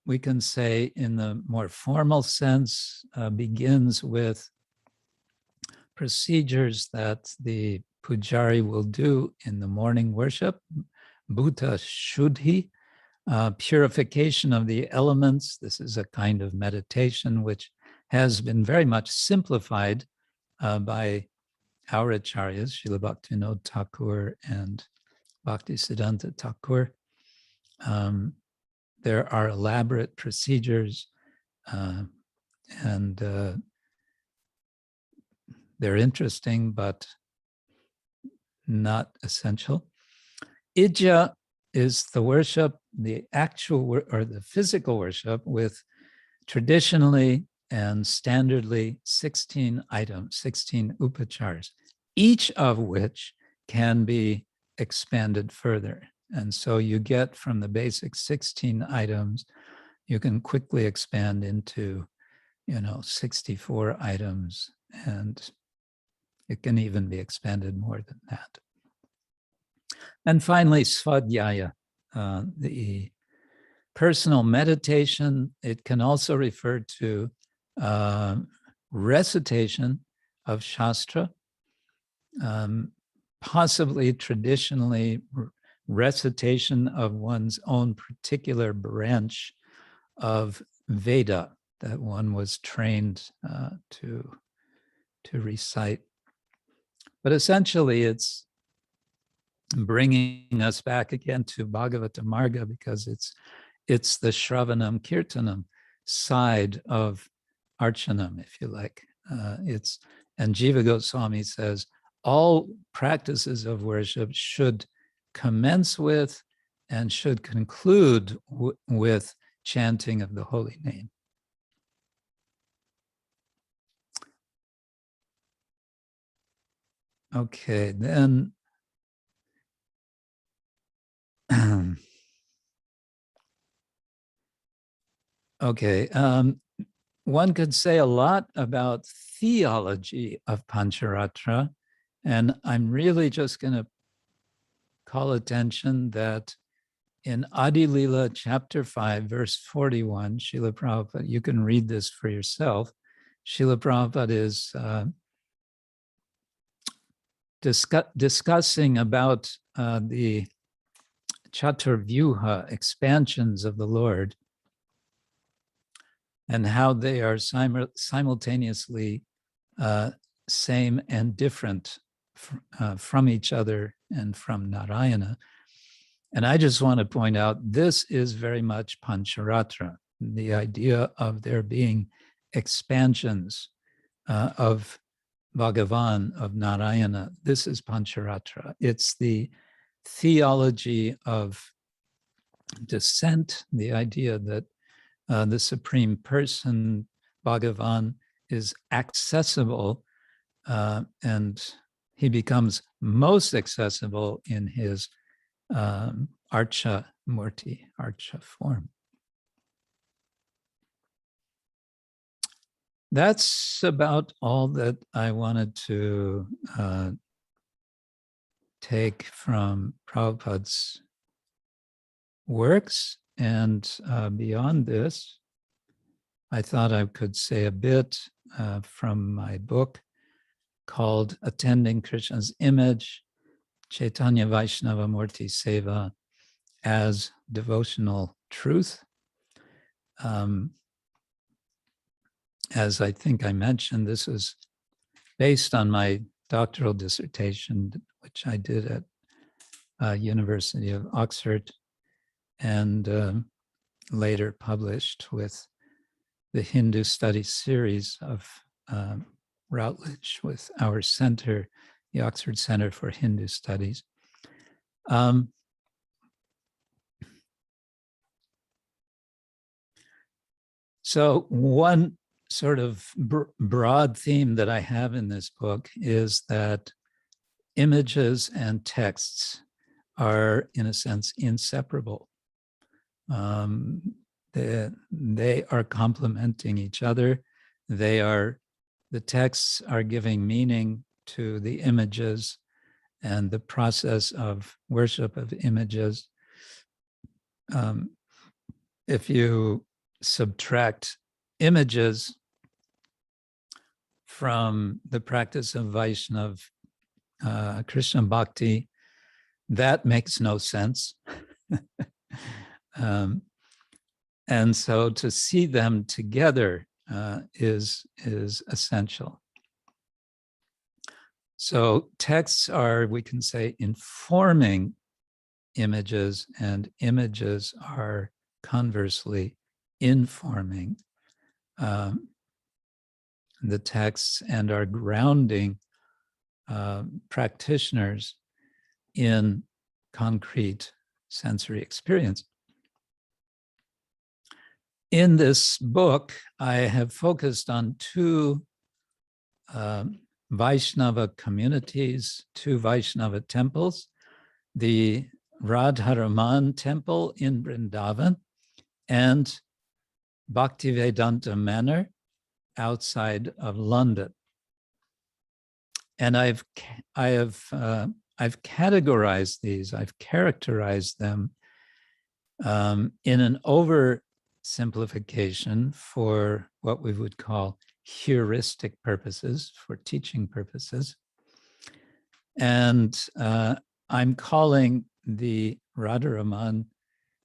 we can say in the more formal sense, begins with procedures that the pujari will do in the morning worship, Bhuta Shuddhi, purification of the elements. This is a kind of meditation which has been very much simplified by our acharyas, Srila Bhaktivinoda Thakur and Bhaktisiddhanta Thakur. There are elaborate procedures and they're interesting, but not essential. Ijja is the worship, the actual or the physical worship with traditionally and standardly 16 items, 16 upachars, each of which can be expanded further. And so you get from the basic 16 items, you can quickly expand into, 64 items, and it can even be expanded more than that. And finally, Svadhyaya, the personal meditation. It can also refer to recitation of Shastra, possibly traditionally recitation of one's own particular branch of Veda that one was trained to recite. But essentially, it's bringing us back again to Bhagavata Marga, because it's the Shravanam Kirtanam side of Archanam, if you like. And Jiva Goswami says all practices of worship should commence with and should conclude with chanting of the holy name. Okay, then okay, one could say a lot about theology of Pancharatra, and I'm really just going to call attention that in Adi Lila chapter 5, verse 41, Srila Prabhupada, you can read this for yourself. Srila Prabhupada is discussing about the Chaturvyuha expansions of the Lord. and how they are simultaneously same and different from each other and from Narayana. And I just want to point out, this is very much Pancharatra, the idea of there being expansions of Bhagavan, of Narayana. This is Pancharatra. It's the theology of descent, the idea that the Supreme Person, Bhagavan, is accessible, and he becomes most accessible in his Archa Murti, Archa form. That's about all that I wanted to take from Prabhupada's works. And beyond this, I thought I could say a bit from my book called Attending Krishna's Image, Chaitanya Vaishnava Murti Seva as Devotional Truth. As I think I mentioned, this is based on my doctoral dissertation, which I did at University of Oxford, and later published with the Hindu Studies series of Routledge with our center, the Oxford Center for Hindu Studies. So one sort of broad theme that I have in this book is that images and texts are, in a sense, inseparable. They are complementing each other. The texts are giving meaning to the images and the process of worship of images. If you subtract images from the practice of Vaishnava Krishna Bhakti, that makes no sense. And so to see them together is essential. So texts are, we can say, informing images, and images are conversely informing the texts and are grounding practitioners in concrete sensory experience. In this book, I have focused on two Vaishnava communities, two Vaishnava temples, the Radharaman temple in Vrindavan and Bhaktivedanta Manor outside of London. And I've categorized these, I've characterized them in an oversimplification for what we would call heuristic purposes, for teaching purposes. And I'm calling the Radharaman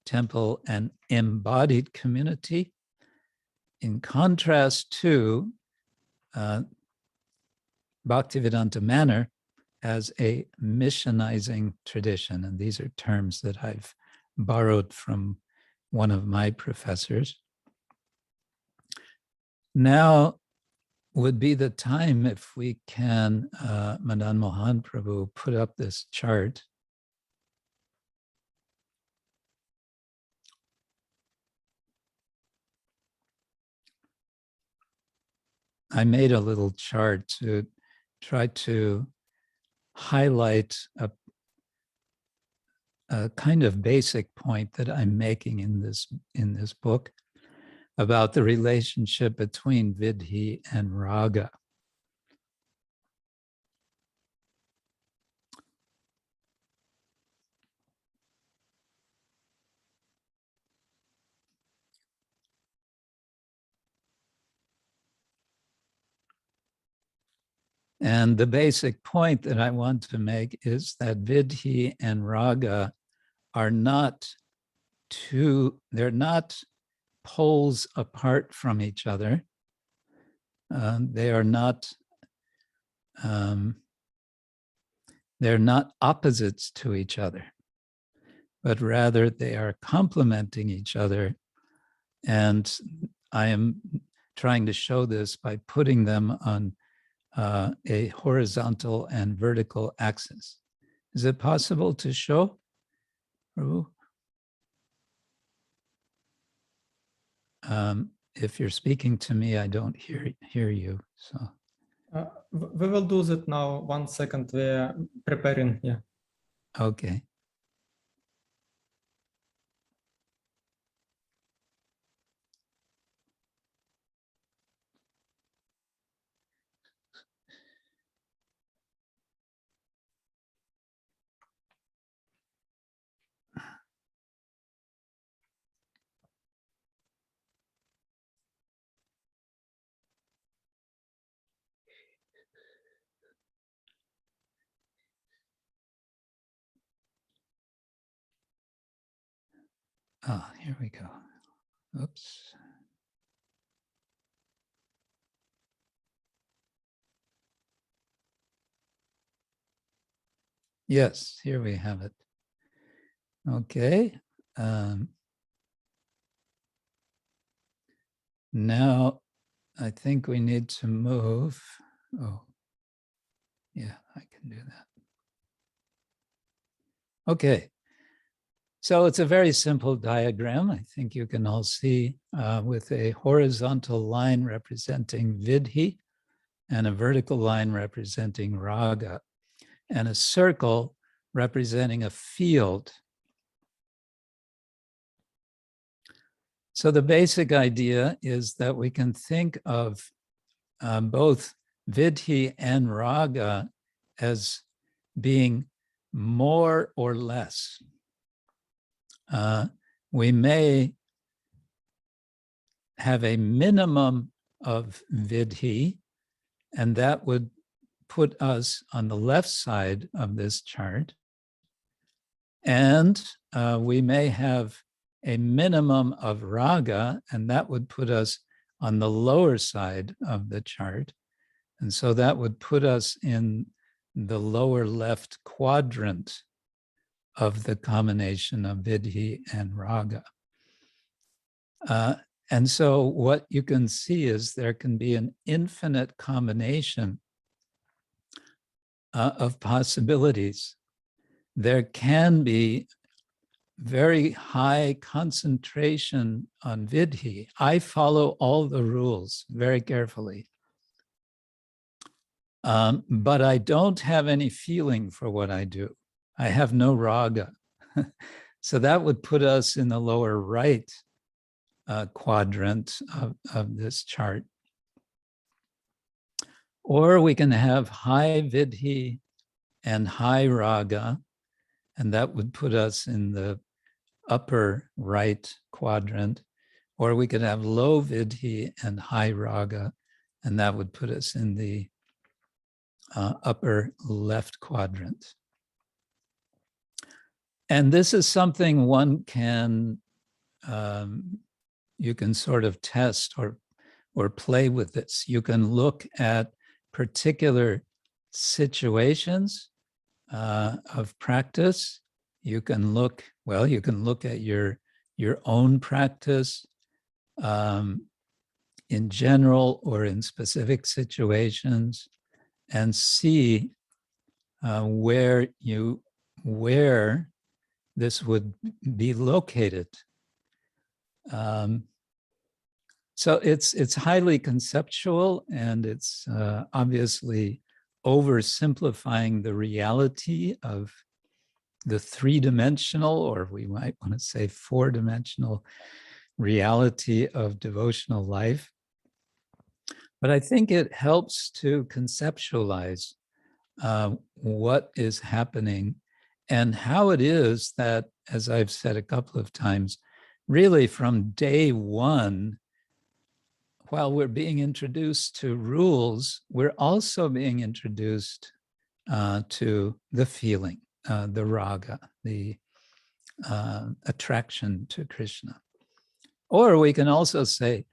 temple an embodied community, in contrast to Bhaktivedanta Manor as a missionizing tradition. And these are terms that I've borrowed from one of my professors. Now would be the time if we can, Madan Mohan Prabhu, put up this chart. I made a little chart to try to highlight a kind of basic point that I'm making in this book about the relationship between Vidhi and Raga. And the basic point that I want to make is that Vidhi and Raga are not poles apart from each other. They're not opposites to each other, but rather they are complementing each other. And I am trying to show this by putting them on a horizontal and vertical axis. Is it possible to show? If you're speaking to me, I don't hear you. So we will do that now. 1 second, we're preparing. Yeah. Okay. Oh, here we go. Oops. Yes, here we have it. Okay. Now, I think we need to move. Oh, yeah, I can do that. Okay. So it's a very simple diagram. I think you can all see with a horizontal line representing vidhi and a vertical line representing raga and a circle representing a field. So the basic idea is that we can think of both vidhi and raga as being more or less. We may have a minimum of vidhi, and that would put us on the left side of this chart. And we may have a minimum of raga, and that would put us on the lower side of the chart. And so that would put us in the lower left quadrant of the combination of vidhi and raga. And so what you can see is there can be an infinite combination of possibilities. There can be very high concentration on vidhi. I follow all the rules very carefully. But I don't have any feeling for what I do. I have no raga. So that would put us in the lower right quadrant of this chart. Or we can have high vidhi and high raga, and that would put us in the upper right quadrant. Or we could have low vidhi and high raga, and that would put us in the upper left quadrant. And this is something one can, you can sort of test or play with this. You can look at particular situations of practice. You can look, well, you can look at your own practice in general or in specific situations and see where this would be located. So it's highly conceptual, and it's obviously oversimplifying the reality of the three-dimensional, or we might want to say four-dimensional reality of devotional life. But I think it helps to conceptualize what is happening and how it is that, as I've said a couple of times, really from day one, while we're being introduced to rules, we're also being introduced to the feeling, the raga, the attraction to Krishna. Or we can also say,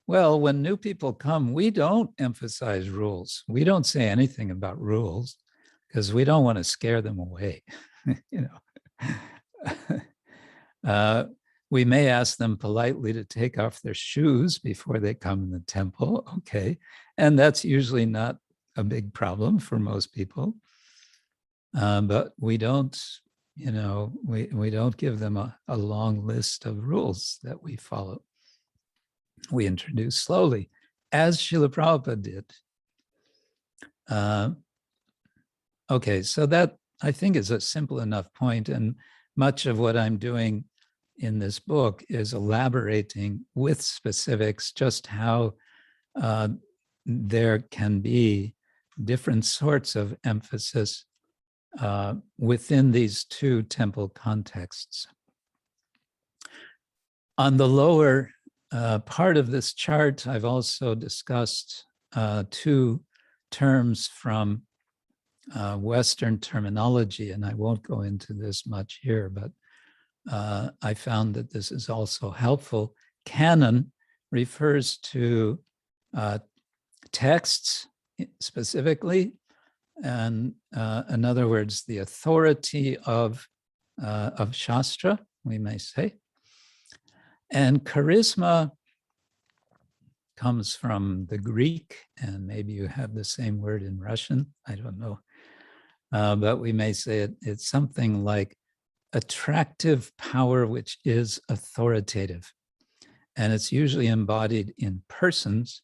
well, when new people come, we don't emphasize rules. We don't say anything about rules because we don't want to scare them away. We may ask them politely to take off their shoes before they come in the temple. Okay. And that's usually not a big problem for most people. But we don't, we don't give them a long list of rules that we follow. We introduce slowly, as Srila Prabhupada did. Okay, so that I think is a simple enough point, and much of what I'm doing in this book is elaborating with specifics just how there can be different sorts of emphasis within these two temple contexts. On the lower part of this chart, I've also discussed two terms from Western terminology, and I won't go into this much here, but I found that this is also helpful. Canon refers to texts specifically, and in other words, the authority of Shastra, we may say. And charisma comes from the Greek, and maybe you have the same word in Russian, I don't know. But we may say it's something like attractive power which is authoritative. And it's usually embodied in persons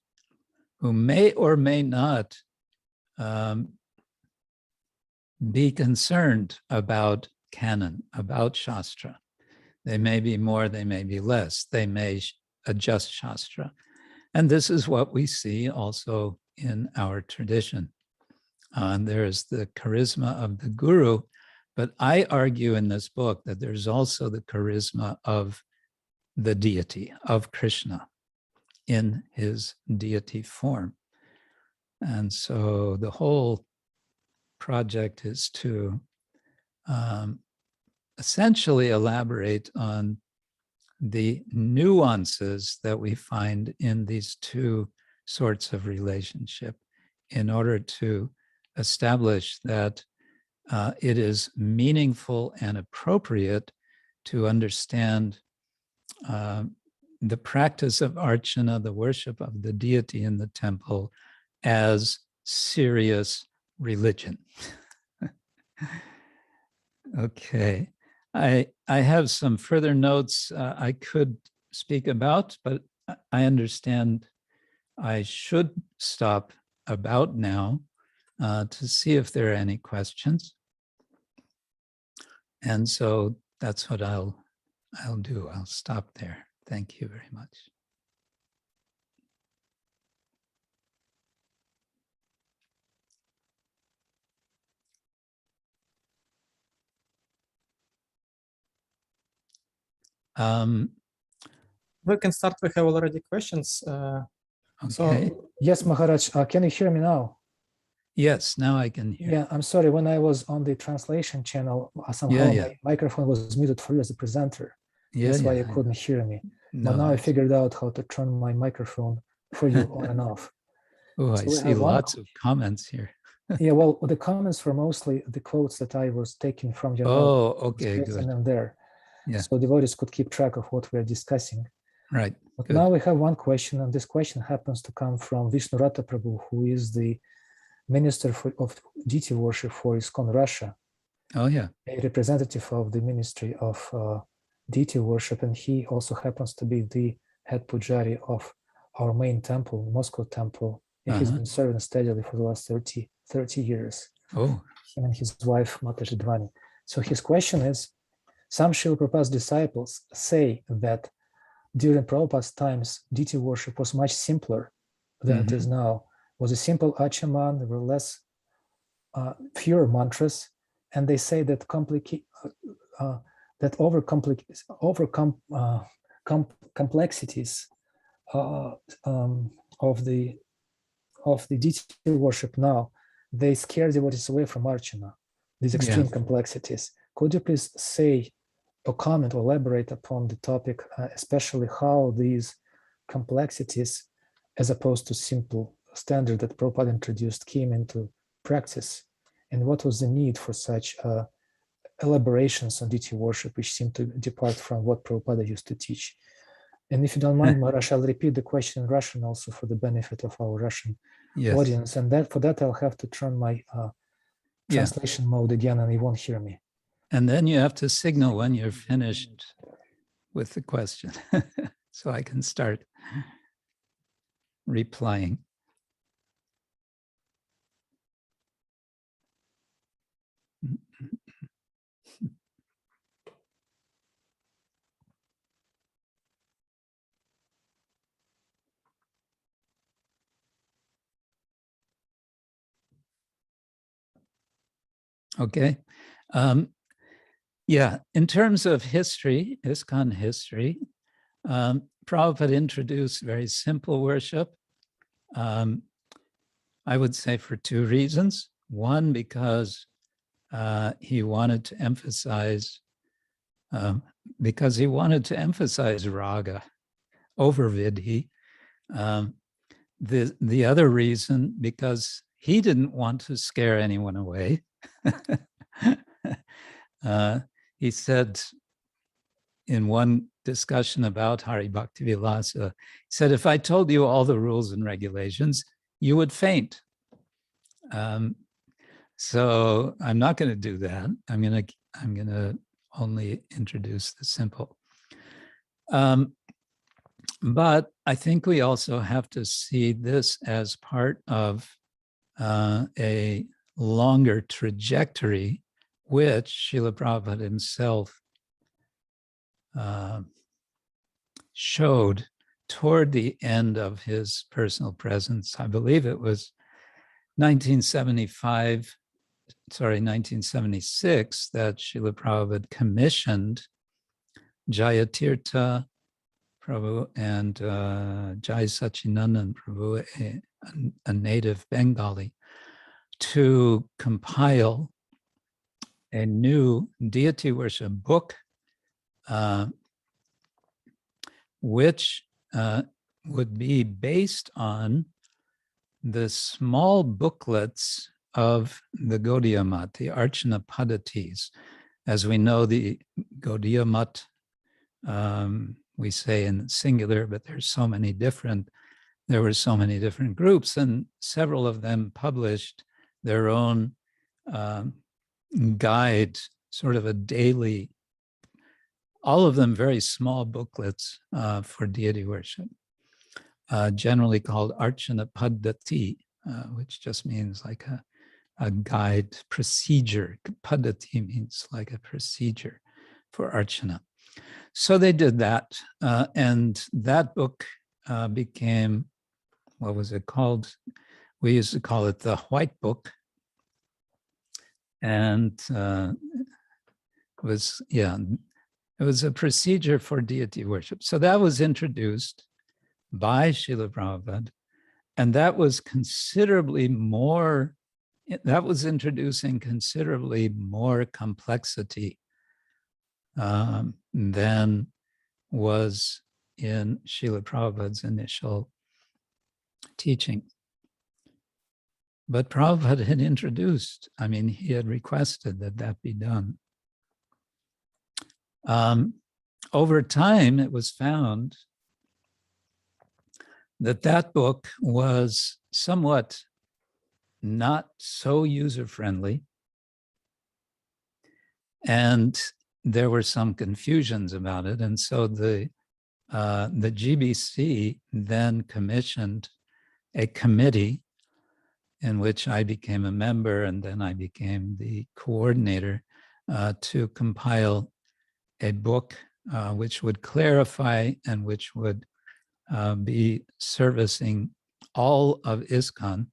who may or may not be concerned about canon, about Shastra. They may be more, they may be less. They may adjust Shastra. And this is what we see also in our tradition. There is the charisma of the guru, but I argue in this book that there's also the charisma of the deity, of Krishna, in his deity form. And so the whole project is to essentially elaborate on the nuances that we find in these two sorts of relationship in order to establish that it is meaningful and appropriate to understand the practice of archana, the worship of the deity in the temple, as serious religion. Okay, I have some further notes I could speak about, but I understand I should stop about now to see if there are any questions. And so that's what I'll do. I'll stop there. Thank you very much. We can start. We have already questions. Okay. So, yes, Maharaj, can you hear me now? Yes, now I can hear. Yeah, I'm sorry. When I was on the translation channel, somehow my microphone was muted for you as a presenter. That's why you couldn't hear me. No, but now I figured out how to turn my microphone for you on and off. Oh, so I see lots of comments here. Yeah, well, the comments were mostly the quotes that I was taking from your notes. Okay, good. And them there. Yeah. So devotees could keep track of what we're discussing. Right. But now we have one question, and this question happens to come from Vishnurata Prabhu, who is the minister of deity worship for ИСККОН Russia. Oh, yeah. A representative of the Ministry of Deity Worship, and he also happens to be the head pujari of our main temple, Moscow temple. And he's been serving steadily for the last 30 years. Oh. Him and his wife, Mataji Dvani. So his question is, some Srila Prabhupada's disciples say that during Prabhupada's times, deity worship was much simpler than it is now. It was a simple achaman, there were less pure mantras, and they say that complexities of the deity worship now, they scare devotees away from archana, these extreme complexities. Could you please say comment or elaborate upon the topic, especially how these complexities, as opposed to simple standard that Prabhupada introduced, came into practice, and what was the need for such elaborations on deity worship, which seem to depart from what Prabhupada used to teach. And if you don't mind, Maharaj, I'll repeat the question in Russian also for the benefit of our Russian audience. And for that, I'll have to turn my translation mode again, and you won't hear me. And then you have to signal when you're finished with the question, so I can start replying. Okay. In terms of history, ＩSKCON history, Prabhupada introduced very simple worship. I would say for two reasons. One, because he wanted to emphasize raga over vidhi. The other reason, because he didn't want to scare anyone away. He said in one discussion about Hari Bhaktivilasa, he said, if I told you all the rules and regulations, you would faint. So I'm not going to do that. I'm going to only introduce the simple. But I think we also have to see this as part of a longer trajectory, which Srila Prabhupada himself showed toward the end of his personal presence. I believe it was 1976 that Srila Prabhupada commissioned Jayatirtha Prabhu and Jai Sachinandan Prabhu, a native Bengali, to compile a new deity worship book, which would be based on the small booklets of the Gaudiya Mat, the Archana Padhatis. As we know, the Gaudiya Mat, we say in singular, but there were so many different groups, and several of them published their own guide, sort of a daily, all of them very small booklets for deity worship, generally called Archana Padhati, which just means like a guide procedure. Padhati means like a procedure for Archana. So they did that, and that book became, what was it called? We used to call it the White Book. And it was a procedure for deity worship. So that was introduced by Srila Prabhupada, and that was introducing considerably more complexity than was in Srila Prabhupada's initial teaching. But Prabhupada had introduced, he had requested that be done. Over time, it was found that book was somewhat not so user-friendly, and there were some confusions about it. And so the GBC then commissioned a committee in which I became a member, and then I became the coordinator to compile a book which would clarify and which would be servicing all of ＩSKCON.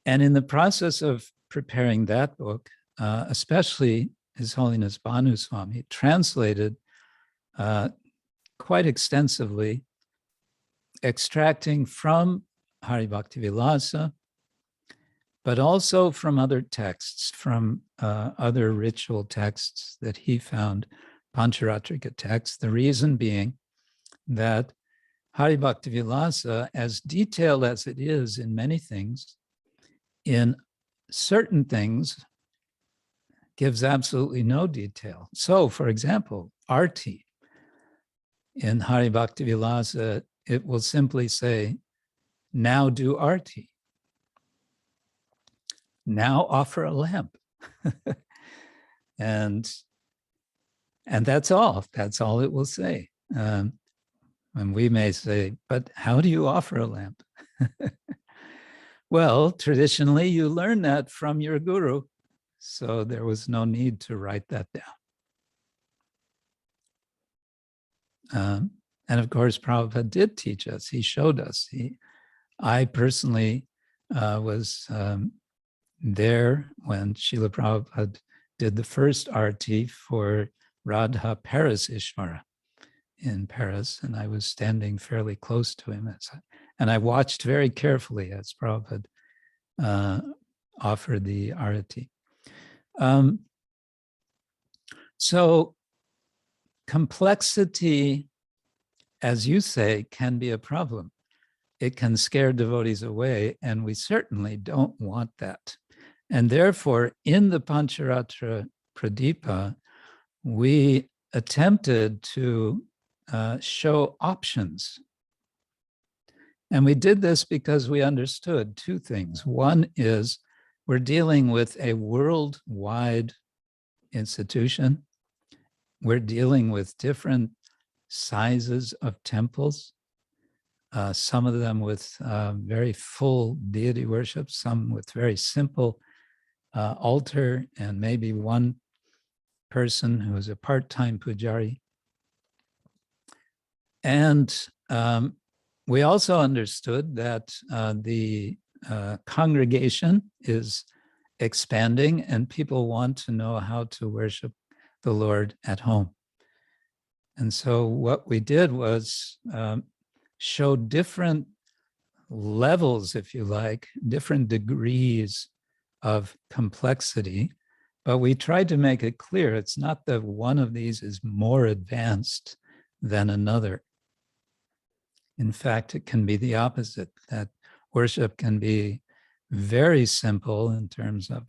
And in the process of preparing that book, especially His Holiness Bhanu Swami translated quite extensively, extracting from Hari Bhaktivilasa but also from other texts, from other ritual texts that he found, Pancharatrika texts, the reason being that Hari Bhaktivilasa, as detailed as it is in many things, in certain things, gives absolutely no detail. So, for example, arti. In Hari Bhaktivilasa, it will simply say, now do arti. Now offer a lamp. and that's all. That's all it will say. And we may say, but how do you offer a lamp? Well, traditionally, you learn that from your guru. So there was no need to write that down. And of course, Prabhupada did teach us. He showed us. I personally was there when Srila Prabhupada did the first arti for Radha Paris Ishvara in Paris, and I was standing fairly close to him. And I watched very carefully as Prabhupada offered the arati. So complexity, as you say, can be a problem. It can scare devotees away, and we certainly don't want that. And therefore, in the Pancharatra Pradipa, we attempted to show options. And we did this because we understood two things. One is we're dealing with a worldwide institution. We're dealing with different sizes of temples, some of them with very full deity worship, some with very simple altar, and maybe one person who is a part-time pujari. And we also understood that the congregation is expanding and people want to know how to worship the Lord at home. And so what we did was show different levels, if you like, different degrees of complexity, but we tried to make it clear it's not that one of these is more advanced than another. In fact, it can be the opposite, that worship can be very simple in terms of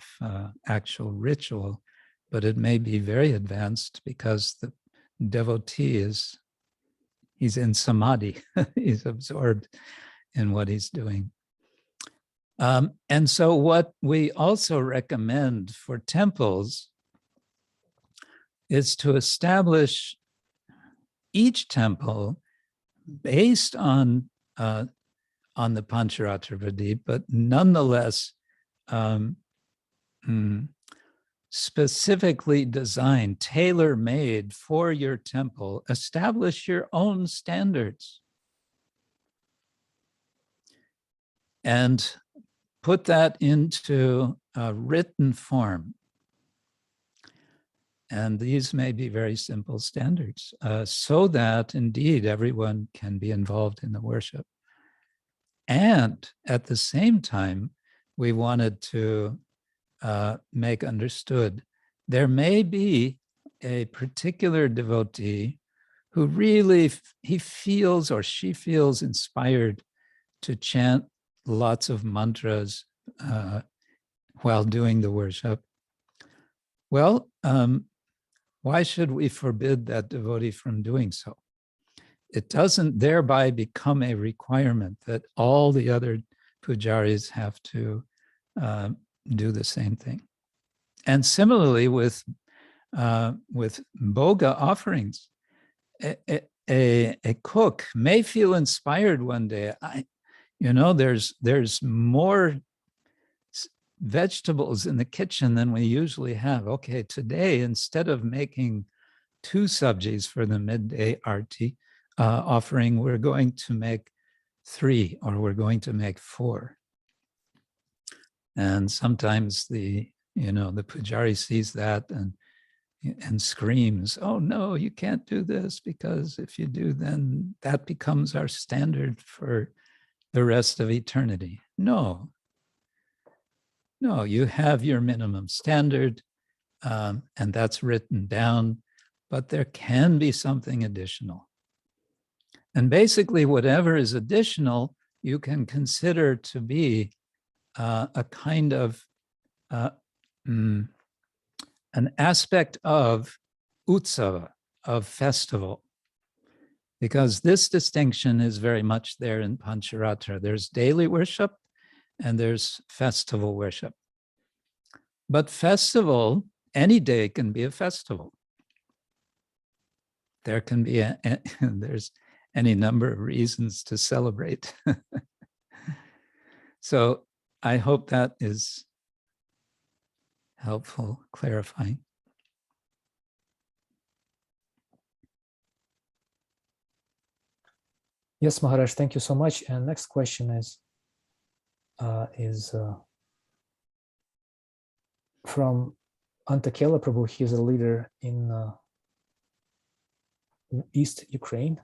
actual ritual, but it may be very advanced because the devotee he's in samadhi, he's absorbed in what he's doing. And so what we also recommend for temples is to establish each temple based on the Pancharatra Pradip, but nonetheless specifically designed, tailor-made for your temple. Establish your own standards and put that into a written form. And these may be very simple standards, so that indeed everyone can be involved in the worship. And at the same time, we wanted to make understood there may be a particular devotee who really, he feels or she feels inspired to chant lots of mantras while doing the worship. Well, why should we forbid that devotee from doing so? It doesn't thereby become a requirement that all the other pujaris have to do the same thing. And similarly with bhoga offerings, a cook may feel inspired one day. There's more vegetables in the kitchen than we usually have. Okay, today, instead of making 2 sabjis for the midday arti offering, we're going to make 3, or we're going to make 4. And sometimes the pujari sees that and screams, "Oh no, you can't do this, because if you do, then that becomes our standard for the rest of eternity." No. No, you have your minimum standard, and that's written down, but there can be something additional. And basically, whatever is additional, you can consider to be a kind of an aspect of utsava, of festival, because this distinction is very much there in Pancharatra. There's daily worship and there's festival worship. But festival, any day can be a festival. There can be, there's any number of reasons to celebrate. So I hope that is helpful, clarifying. Yes, Maharaj, thank you so much. And next question is from Antakela Prabhu. He is a leader in East Ukraine.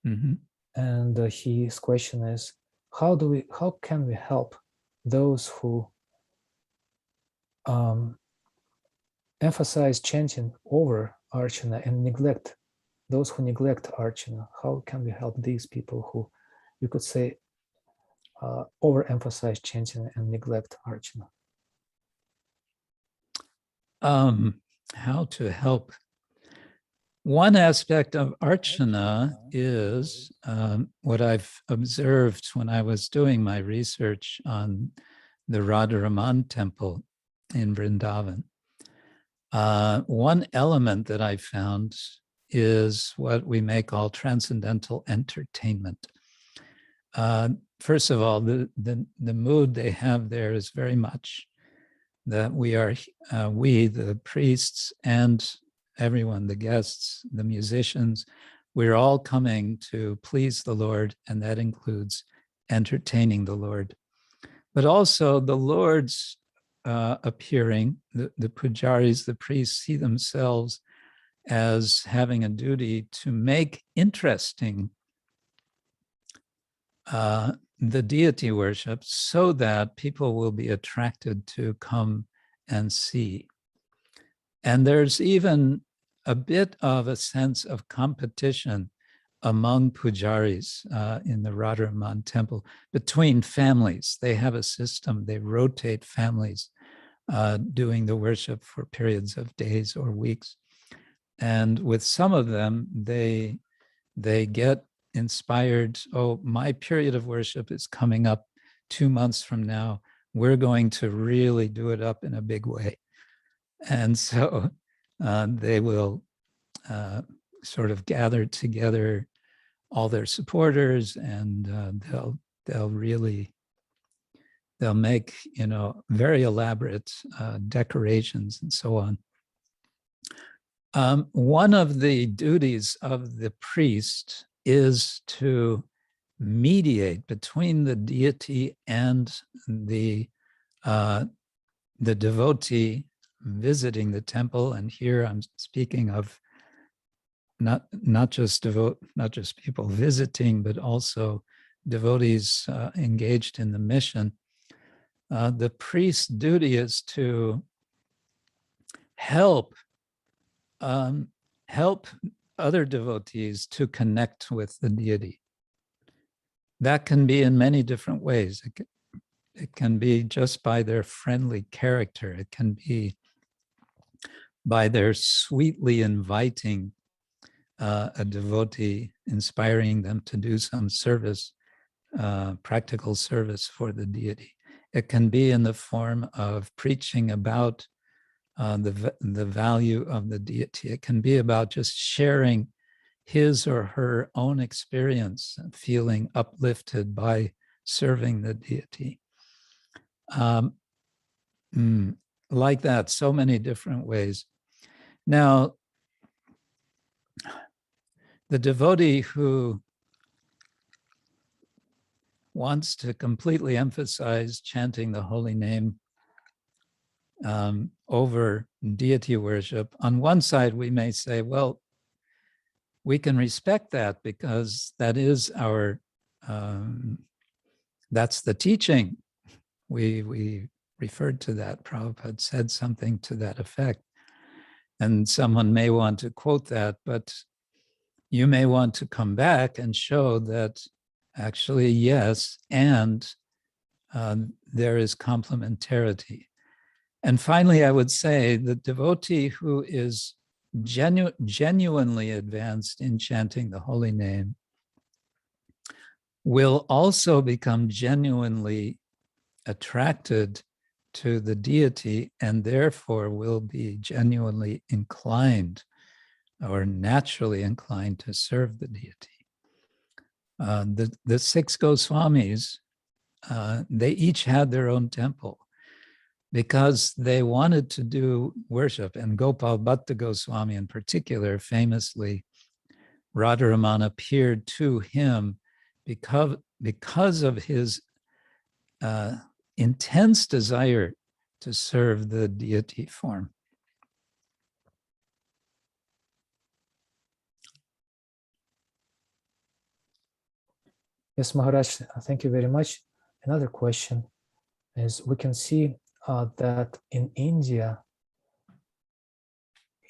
Mm-hmm. And his question is, how can we help those who emphasize chanting over Archana and neglect those who neglect Archana? How can we help these people who, you could say, overemphasize chanting and neglect Archana? How to help? One aspect of Archana is what I've observed when I was doing my research on the Radharaman temple in Vrindavan. One element that I found is what we may call transcendental entertainment. First of all, the mood they have there is very much that we, the priests and everyone, the guests, the musicians, we're all coming to please the Lord, and that includes entertaining the Lord. But also the Lord's appearing, the pujaris, the priests, see themselves as having a duty to make interesting the deity worship so that people will be attracted to come and see. And there's even a bit of a sense of competition among pujaris in the Radharaman temple between families. They have a system, they rotate families doing the worship for periods of days or weeks. And with some of them, they get inspired, oh, my period of worship is coming up 2 months from now. We're going to really do it up in a big way. And so they will sort of gather together all their supporters, and they'll make, very elaborate decorations and so on. One of the duties of the priest is to mediate between the deity and the devotee visiting the temple. And here I'm speaking of not just people visiting, but also devotees engaged in the mission. The priest's duty is to help other devotees to connect with the deity. That can be in many different ways. It can be just by their friendly character. It can be by their sweetly inviting a devotee, inspiring them to do some service, practical service for the deity. It can be in the form of preaching about the value of the deity. It can be about just sharing his or her own experience, feeling uplifted by serving the deity. Like that, so many different ways. Now, the devotee who wants to completely emphasize chanting the holy name over deity worship, on one side we may say, well, we can respect that because that is our, that's the teaching. We referred to that. Prabhupada said something to that effect. And someone may want to quote that, but you may want to come back and show that actually, yes, and there is complementarity. And finally, I would say the devotee who is genuinely advanced in chanting the holy name will also become genuinely attracted to the deity and therefore will be genuinely inclined or naturally inclined to serve the deity. The 6 Goswamis, they each had their own temple because they wanted to do worship. And Gopal Bhatta Goswami in particular, famously, Radharaman appeared to him because of his intense desire to serve the deity form. Yes, Maharaj, thank you very much. Another question is, we can see that in India,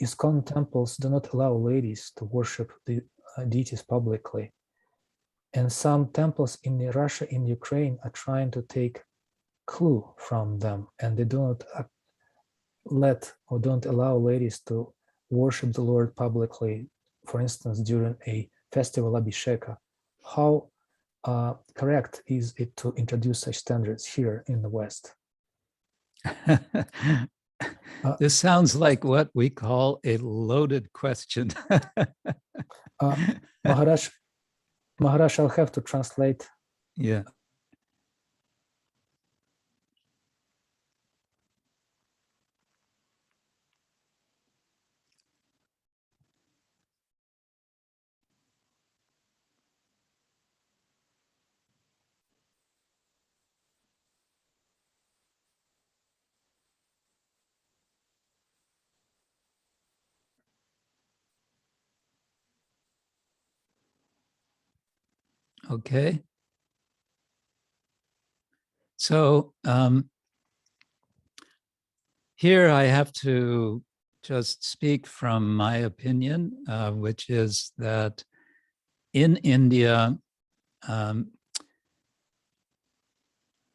ИСККОН temples do not allow ladies to worship the deities publicly. And some temples in Russia, in Ukraine, are trying to take clue from them, and they do not let or don't allow ladies to worship the Lord publicly, for instance, during a festival Abhisheka. How correct is it to introduce such standards here in the West? This sounds like what we call a loaded question. Maharaj, I'll have to translate. Yeah. Okay. So here I have to just speak from my opinion, which is that in India,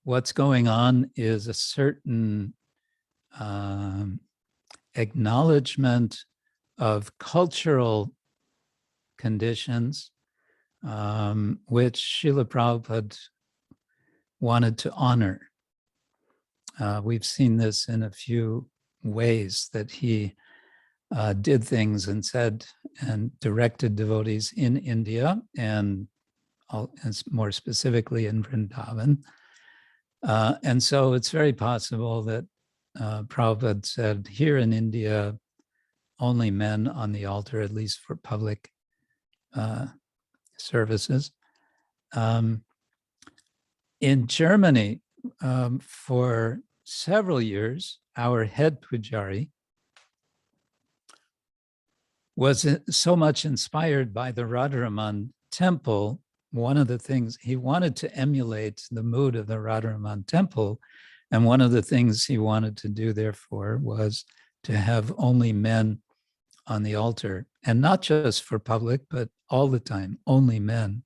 what's going on is a certain acknowledgement of cultural conditions, which Srila Prabhupada wanted to honor. We've seen this in a few ways that he did things and said and directed devotees in India and more specifically in Vrindavan. And so it's very possible that Prabhupada said here in India, only men on the altar, at least for public services. In Germany, for several years, our head pujari was so much inspired by the Radharaman temple. One of the things, he wanted to emulate the mood of the Radharaman temple. And one of the things he wanted to do, therefore, was to have only men on the altar. And not just for public, but all the time, only men.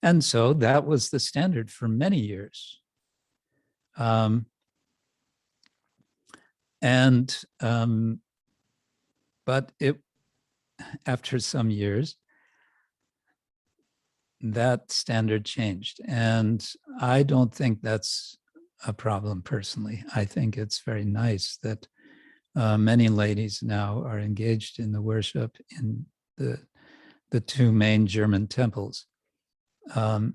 And so that was the standard for many years. But after some years, that standard changed. And I don't think that's a problem personally. I think it's very nice that many ladies now are engaged in the worship in the 2 main German temples. And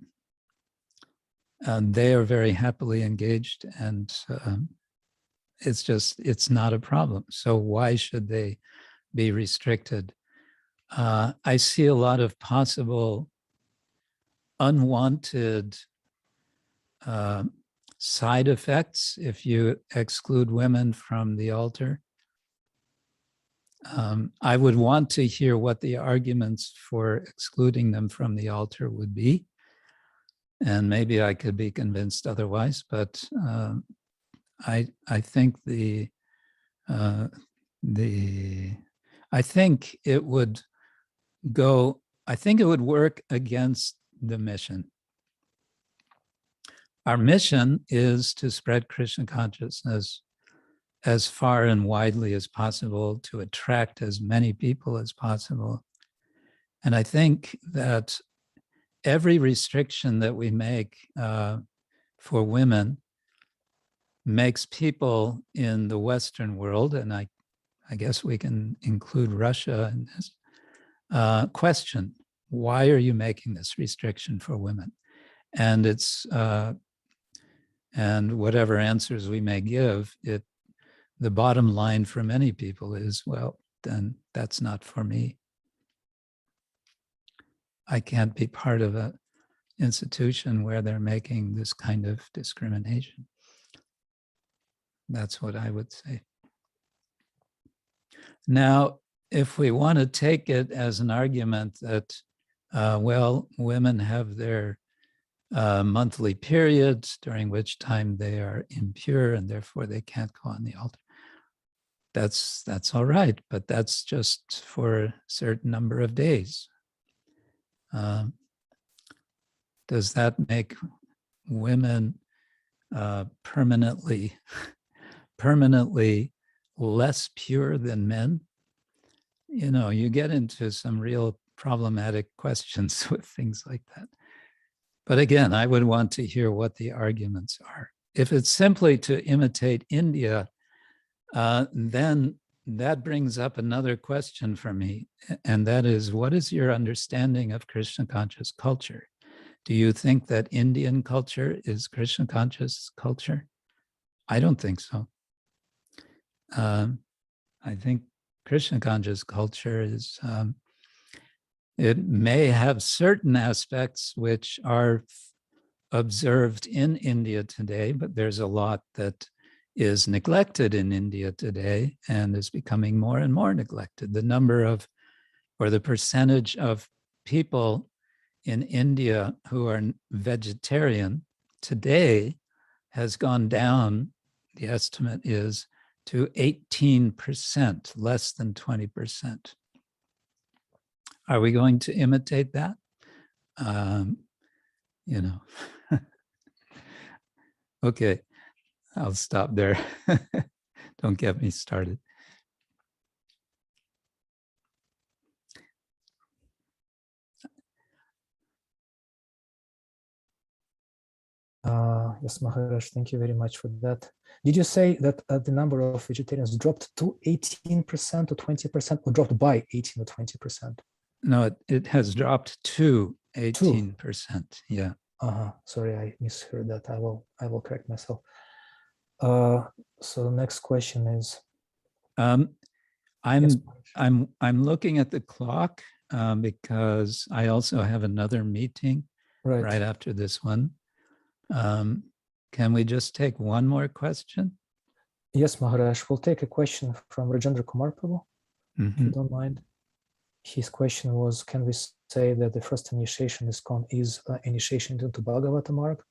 they are very happily engaged, and it's not a problem. So why should they be restricted? I see a lot of possible unwanted side effects if you exclude women from the altar. I would want to hear what the arguments for excluding them from the altar would be. And maybe I could be convinced otherwise, but I think I think it would work against the mission. Our mission is to spread Krishna consciousness as far and widely as possible, to attract as many people as possible. And I think that every restriction that we make for women makes people in the Western world, and I guess we can include Russia in this, question, why are you making this restriction for women? And and whatever answers we may give, the bottom line for many people is, well, then that's not for me. I can't be part of an institution where they're making this kind of discrimination. That's what I would say. Now, if we want to take it as an argument that, well, women have their monthly periods during which time they are impure and therefore they can't go on the altar, that's all right, but that's just for a certain number of days. Does that make women permanently less pure than men? You know, you get into some real problematic questions with things like that. But again, I would want to hear what the arguments are. If it's simply to imitate India, then that brings up another question for me, and that is, what is your understanding of Krishna conscious culture? Do you think that Indian culture is Krishna conscious culture? I don't think so. I think Krishna conscious culture is, it may have certain aspects which are observed in India today, but there's a lot that is neglected in India today and is becoming more and more neglected. The number of, or the percentage of people in India who are vegetarian today has gone down, the estimate is, to 18%, less than 20%. Are we going to imitate that? You know, okay, I'll stop there. Don't get me started. Yes, Maharaj, thank you very much for that. Did you say that the number of vegetarians dropped to 18% or 20%, or dropped by 18 or 20%? No, it has dropped to 18%. Yeah. Sorry, I misheard that. I will correct myself. So the next question is. I'm looking at the clock because I also have another meeting right after this one. Can we just take one more question? Yes, Maharaj. We'll take a question from Rajendra Kumar Prabhu, if you don't mind. His question was, can we say that the first initiation ИСККОН is initiation into Bhagavata Marg,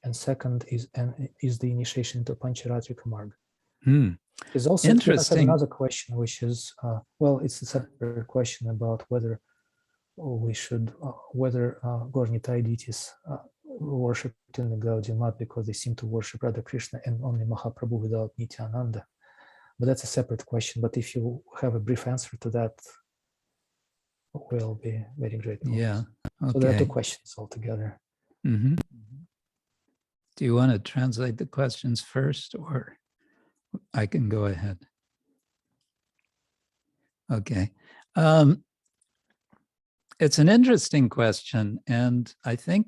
and second is the initiation into Pancharatrika Marg? There's also another question, which is, well, it's a separate question about whether we should, whether Gaura deities worshipped in the Gaudiya Math because they seem to worship Radha Krishna and only Mahaprabhu without Nityananda. But that's a separate question. But if you have a brief answer to that, we'll be very grateful. Yeah. Okay. So there are two questions altogether. Do you want to translate the questions first, or I can go ahead? Okay. It's an interesting question, and I think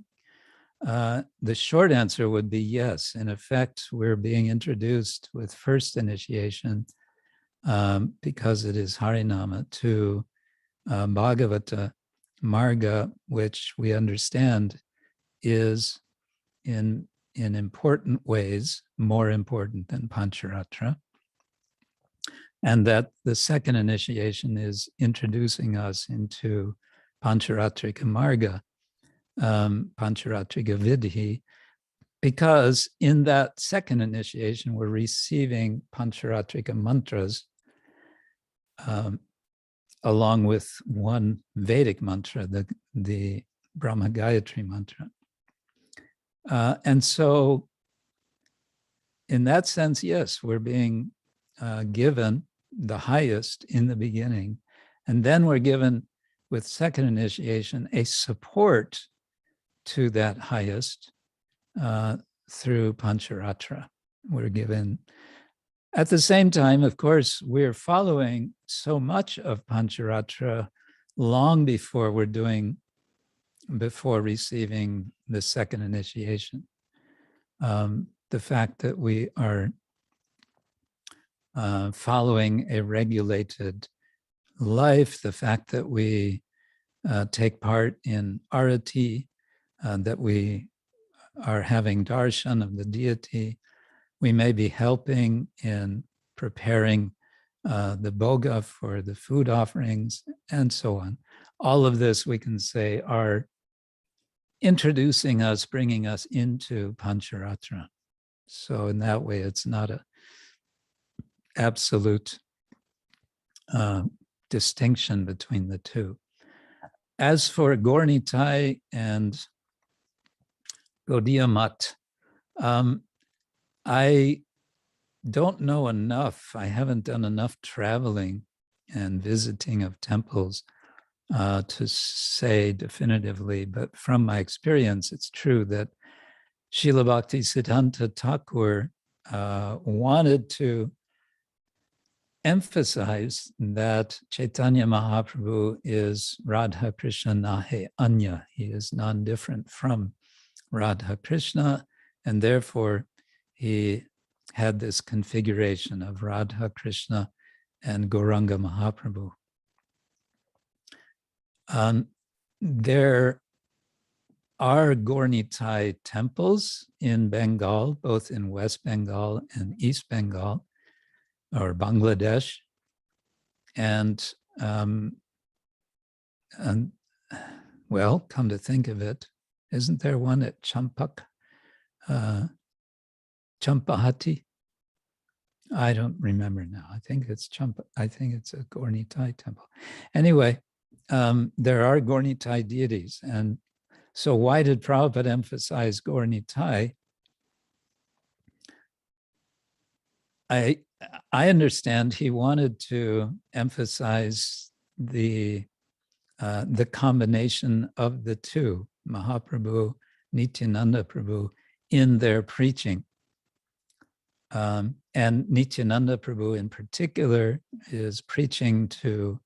the short answer would be yes. In effect, we're being introduced with first initiation because it is Harinama to Bhagavata Marga, which we understand is in important ways more important than Pancharatra. And that the second initiation is introducing us into Pancharatrika Marga, Pancharatrika Vidhi, because in that second initiation, we're receiving Pancharatrika mantras along with one Vedic mantra, the Brahma Gayatri mantra. And so in that sense, yes, we're being given the highest in the beginning. And then we're given, with second initiation, a support to that highest through Pancharatra. We're given, at the same time, of course, we're following so much of Pancharatra long before before receiving the second initiation. The fact that we are following a regulated life, the fact that we take part in arati, that we are having darshan of the deity, we may be helping in preparing the bhoga for the food offerings, and so on. All of this, we can say, are introducing us, bringing us into Pancharatra. So in that way, it's not an absolute distinction between the two. As for Gaur-Nitai and Gaudiya Mat, I don't know enough. I haven't done enough traveling and visiting of temples to say definitively, but from my experience, it's true that Srila Bhaktisiddhanta Thakur wanted to emphasize that Chaitanya Mahaprabhu is Radha Krishna Nahe Anya. He is non-different from Radha Krishna, and therefore he had this configuration of Radha Krishna and Gauranga Mahaprabhu. There are Gaur-Nitai temples in Bengal, both in West Bengal and East Bengal, or Bangladesh. And well, come to think of it, isn't there one at Champahati? I don't remember now. I think it's a Gaur-Nitai temple. Anyway, there are Gaur-Nitai deities. And so why did Prabhupada emphasize Gaur-Nitai? I understand he wanted to emphasize the combination of the two, Mahaprabhu, Nityananda Prabhu, in their preaching. And Nityananda Prabhu in particular is preaching to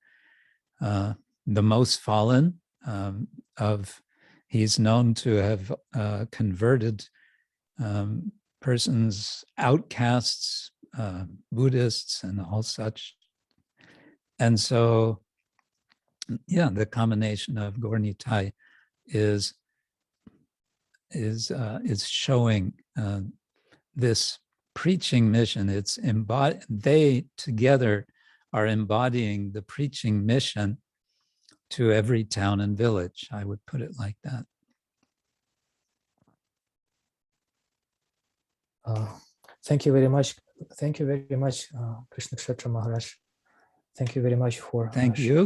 the most fallen he's known to have converted persons, outcasts, Buddhists and all such. And so, yeah, the combination of Gaur-Nitai is showing this preaching mission. It's they together are embodying the preaching mission to every town and village. I would put it like that. Thank you very much. Thank you very much, Krishna Kshetra Maharaj. Thank you very much for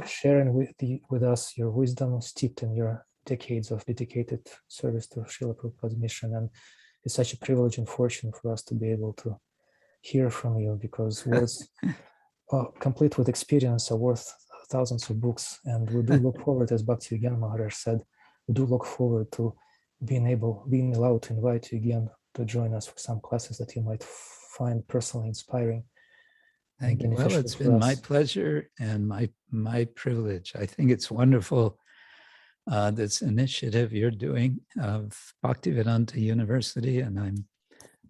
sharing with us your wisdom steeped in your decades of dedicated service to Srila Prabhupada's mission. And it's such a privilege and fortune for us to be able to hear from you, because words complete with experience are worth thousands of books. And we do look forward, as Bhaktivinoda Maharaj said, we do look forward to being allowed to invite you again to join us for some classes that you might find personally inspiring. Thank you. Well, it's been my pleasure and my privilege. I think it's wonderful, this initiative you're doing of Bhaktivedanta University, and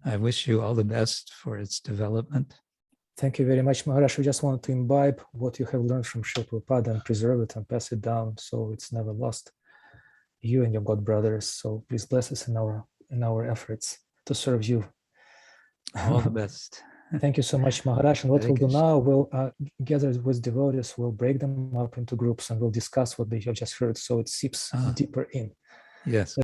I wish you all the best for its development. Thank you very much, Maharaj. We just want to imbibe what you have learned from Srila Prabhupada and preserve it and pass it down so it's never lost. You and your God brothers. So please bless us in our efforts to serve you. All the best. Thank you so much, Maharaj. And what we'll do now, we'll gather with devotees, we'll break them up into groups, and we'll discuss what they have just heard so it seeps deeper in. Yes.